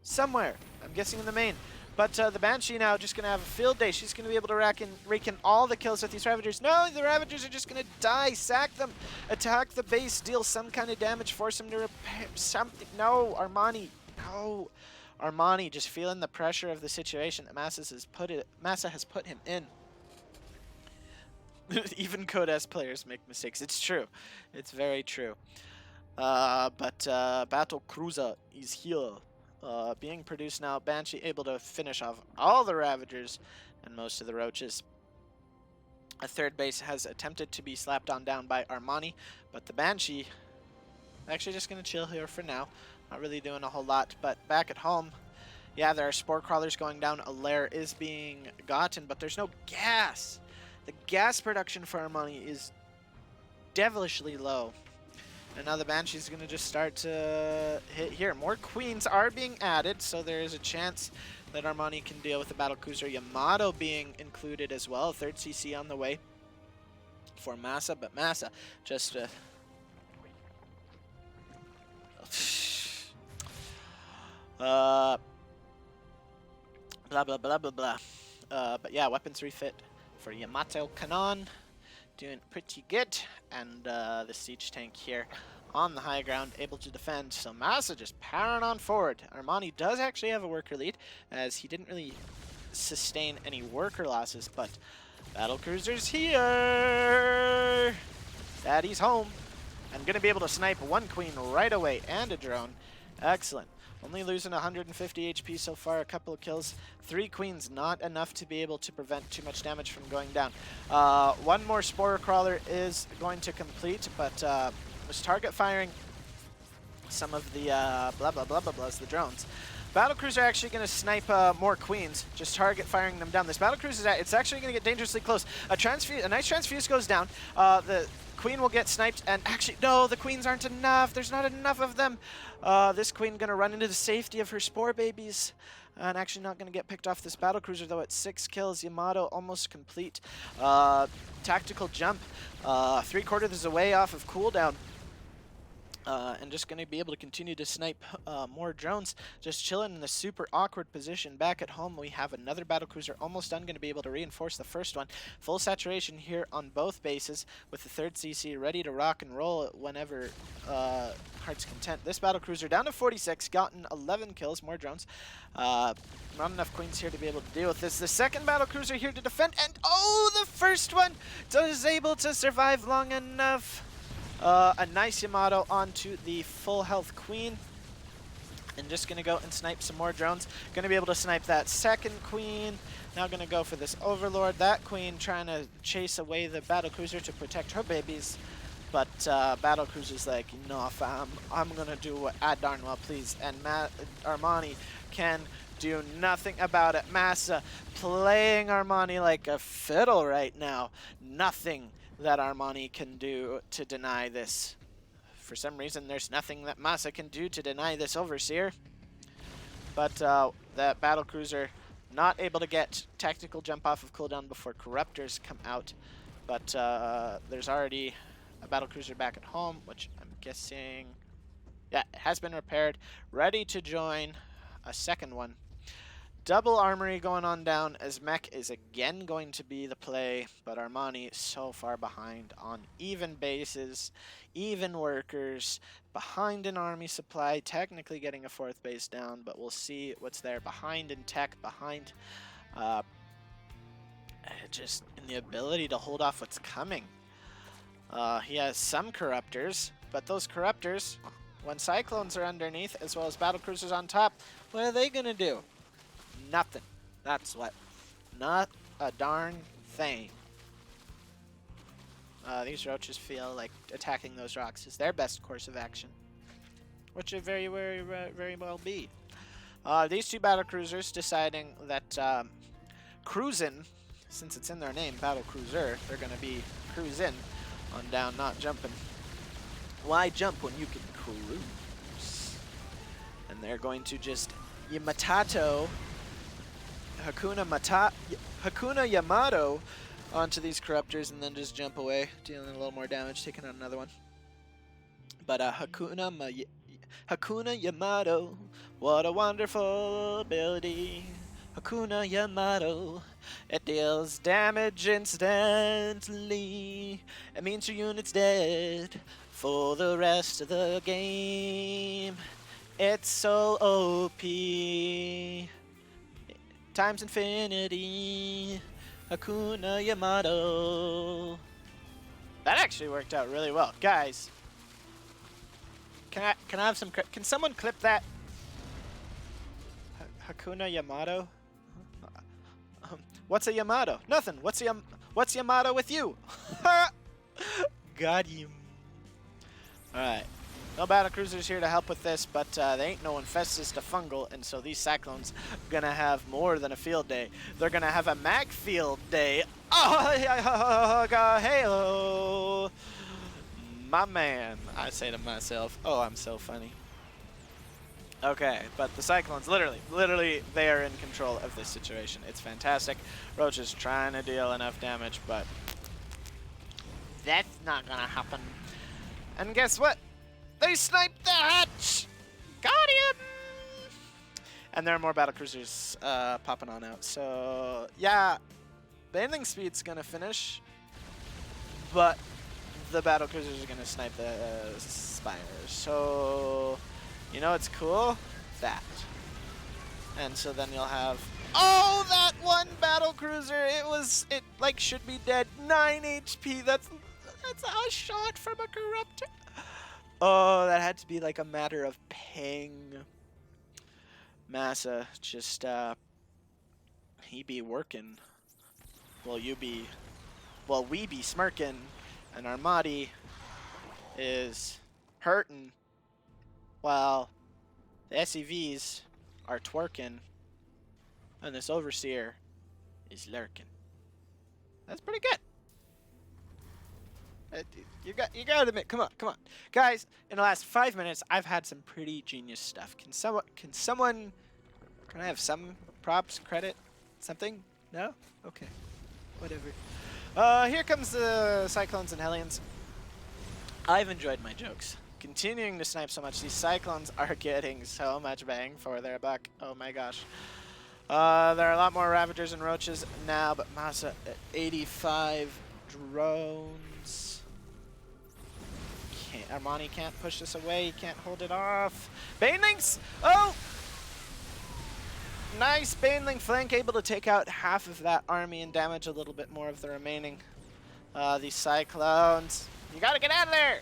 somewhere. I'm guessing in the main. But the Banshee now just going to have a field day. She's going to be able to rake in all the kills with these Ravagers. No, the Ravagers are just going to die. Sack them. Attack the base. Deal some kind of damage. Force them to repair something. No, Armani. No. Armani just feeling the pressure of the situation that MaSa has put him in. Even Code S players make mistakes. It's true. It's very true. But Battle Cruiser is here. Being produced now. Banshee able to finish off all the Ravagers and most of the Roaches. A 3rd base has attempted to be slapped on down by Armani, but the Banshee actually just going to chill here for now. Not really doing a whole lot, but back at home, yeah, there are Spore Crawlers going down. A lair is being gotten, but there's no gas. The gas production for Armani is devilishly low. And now the Banshee's going to just start to hit here. More queens are being added, so there is a chance that Armani can deal with the Battlecruiser Yamato being included as well. Third CC on the way for MaSa, but MaSa just... blah, blah, blah, blah, blah. But yeah, weapons refit for Yamato Kanon. Doing pretty good. And the siege tank here on the high ground, able to defend. So MaSa just powering on forward. Armani does actually have a worker lead, as he didn't really sustain any worker losses, but Battlecruiser's here! Daddy's home. And gonna be able to snipe one queen right away, and a drone. Excellent. Only losing 150 HP so far, a couple of kills. 3 queens, not enough to be able to prevent too much damage from going down. One more Spore Crawler is going to complete, but was target firing some of the blah blah blah blah blahs, the drones. Battlecruiser actually going to snipe more queens, just target firing them down. This Battlecruiser, it's actually going to get dangerously close. A nice transfuse goes down. The queen will get sniped, and actually, no, the queens aren't enough. There's not enough of them. This queen going to run into the safety of her spore babies, and actually not going to get picked off. This Battlecruiser, though, at 6 kills. Yamato almost complete. Tactical jump, 3/4 away off of cooldown. And just going to be able to continue to snipe more drones. Just chilling in the super awkward position. Back at home, we have another Battlecruiser almost done. Going to be able to reinforce the first one. Full saturation here on both bases, with the third CC ready to rock and roll whenever heart's content. This Battlecruiser down to 46, gotten 11 kills, more drones. Not enough queens here to be able to deal with this. The second Battlecruiser here to defend, and oh, the first one is able to survive long enough. A nice Yamato onto the full health queen. And just going to go and snipe some more drones. Going to be able to snipe that second queen. Now going to go for this Overlord. That queen trying to chase away the Battlecruiser to protect her babies. But Battlecruiser's like, no fam, I'm going to do what I darn well please. And Armani can do nothing about it. MaSa playing Armani like a fiddle right now. Nothing that Armani can do to deny this. For some reason, there's nothing that MaSa can do to deny this Overseer. But that Battlecruiser not able to get tactical jump off of cooldown before Corruptors come out. But there's already a Battlecruiser back at home, which I'm guessing, yeah, it has been repaired, ready to join a second one. Double armory going on down, as mech is again going to be the play, but Armani so far behind on even bases, even workers, behind in army supply, technically getting a 4th base down, but we'll see what's there. Behind in tech, behind just in the ability to hold off what's coming. He has some Corruptors, but those Corruptors, when Cyclones are underneath, as well as Battlecruisers on top, what are they going to do? Nothing. That's what. Not a darn thing. These roaches feel like attacking those rocks is their best course of action, which it very, very, very well be. These two Battlecruisers deciding that cruising, since it's in their name, Battlecruiser, they're going to be cruising on down, not jumping. Why jump when you can cruise? And they're going to just Yamato. Hakuna Yamato onto these Corruptors, and then just jump away, dealing a little more damage, taking out another one. But Hakuna Yamato, what a wonderful ability. Hakuna Yamato, it deals damage instantly. It means your unit's dead for the rest of the game. It's so OP. Times infinity, Hakuna Yamato. That actually worked out really well, guys. Can I have some? Can someone clip that? Hakuna Yamato. What's a Yamato? Nothing. What's Yamato with you? Got him. All right. No battlecruisers here to help with this, but they ain't no Infestus to fungal, and so these Cyclones gonna have more than a field day. They're gonna have a mag field day. Oh, halo! My man, I say to myself, oh, I'm so funny. Okay, but the Cyclones, literally, they are in control of this situation. It's fantastic. Roach is trying to deal enough damage, but that's not gonna happen. And guess what? They sniped the hatch! Got him! And there are more battlecruisers popping on out. So, yeah, banding speed's gonna finish, but the battlecruisers are gonna snipe the spires. So, you know what's cool? That. And so then you'll have, oh, that one battlecruiser! It like should be dead. 9 HP. That's a shot from a corruptor. Oh, that had to be like a matter of ping. MaSa just he be working. We be smirking, and Armani is hurting while the SEVs are twerking and this overseer is lurking. That's pretty good. You gotta admit, come on. Guys, in the last 5 minutes, I've had some pretty genius stuff. Can I have some props, credit, something? No? Okay, whatever. Here comes the Cyclones and Hellions. I've enjoyed my jokes. Continuing to snipe so much, these Cyclones are getting so much bang for their buck. Oh my gosh. There are a lot more Ravagers and Roaches now, but MaSa at 85 drones. Armani can't push this away. He can't hold it off. Banelings! Oh! Nice Baneling flank, able to take out half of that army and damage a little bit more of the remaining. These Cyclones. You gotta get out of there!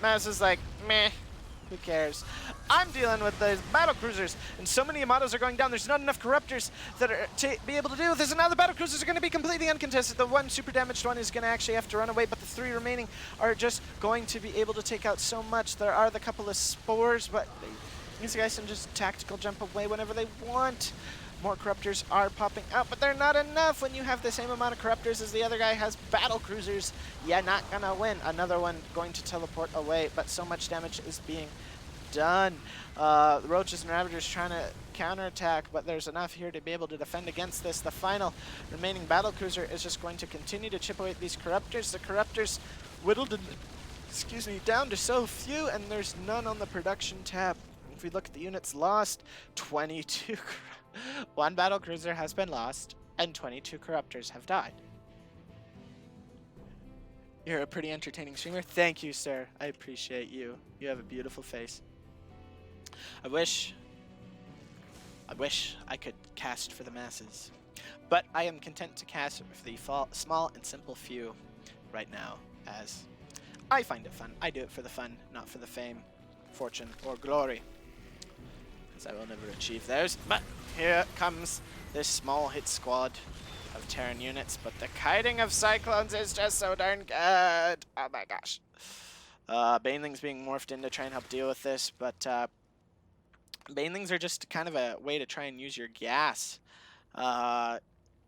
MaSa's like, meh. Who cares? I'm dealing with those battlecruisers, and so many Yamatos are going down. There's not enough corruptors that are to be able to deal with this, and now the battlecruisers are going to be completely uncontested. The one super damaged one is going to actually have to run away, but the 3 remaining are just going to be able to take out so much. There are the couple of spores, but these guys can just tactical jump away whenever they want. More corruptors are popping out, but they're not enough when you have the same amount of corruptors as the other guy has battlecruisers. You're not gonna win. Another one going to teleport away, but so much damage is being done. The Roaches and Ravagers trying to counterattack, but there's enough here to be able to defend against this. The final remaining battlecruiser is just going to continue to chip away at these corruptors. The corruptors whittled, down to so few, and there's none on the production tab. If we look at the units lost, 22. One battlecruiser has been lost, and 22 corruptors have died. You're a pretty entertaining streamer. Thank you, sir. I appreciate you. You have a beautiful face. I wish I could cast for the masses, but I am content to cast for the small and simple few right now, as I find it fun. I do it for the fun, not for the fame, fortune, or glory, because I will never achieve those. But here comes this small hit squad of Terran units, but the kiting of Cyclones is just so darn good. Oh my gosh. Banelings being morphed in to try and help deal with this, but Banelings are just kind of a way to try and use your gas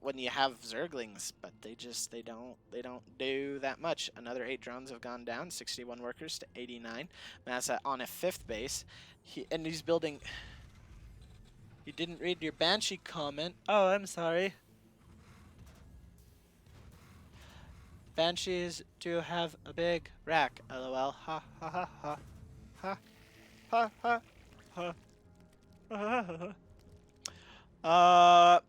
when you have Zerglings, but they don't do that much. Another 8 drones have gone down, 61 workers to 89. MaSa on a 5th base, and he's building. You didn't read your Banshee comment. Oh, I'm sorry. Banshees do have a big rack. LOL. Ha ha ha ha. Ha ha ha ha.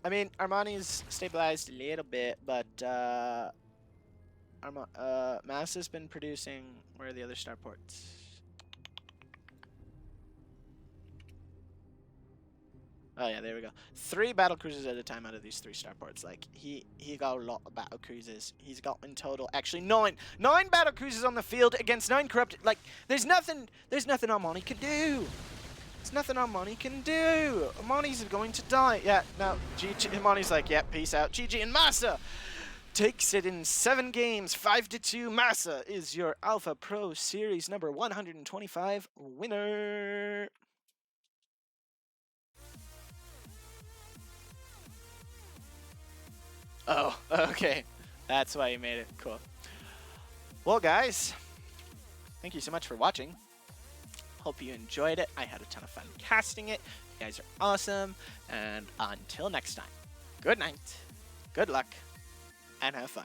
I mean, Armani's stabilized a little bit, but MaSa's been producing. Where are the other starports? Oh yeah, there we go. 3 battlecruisers at a time out of these 3 starports. Like he got a lot of battlecruisers. He's got in total actually 9 battlecruisers on the field against 9 corrupted. Like there's nothing Armani can do. There's nothing Armani can do. Armani's going to die. Yeah, no. GG. Armani's like, yeah, peace out. GG and MaSa takes it in 7 games, 5-2. MaSa is your Alpha Pro Series number 125 winner. Oh, okay. That's why you made it. Cool. Well, guys, thank you so much for watching. Hope you enjoyed it. I had a ton of fun casting it. You guys are awesome. And until next time, good night, good luck, and have fun.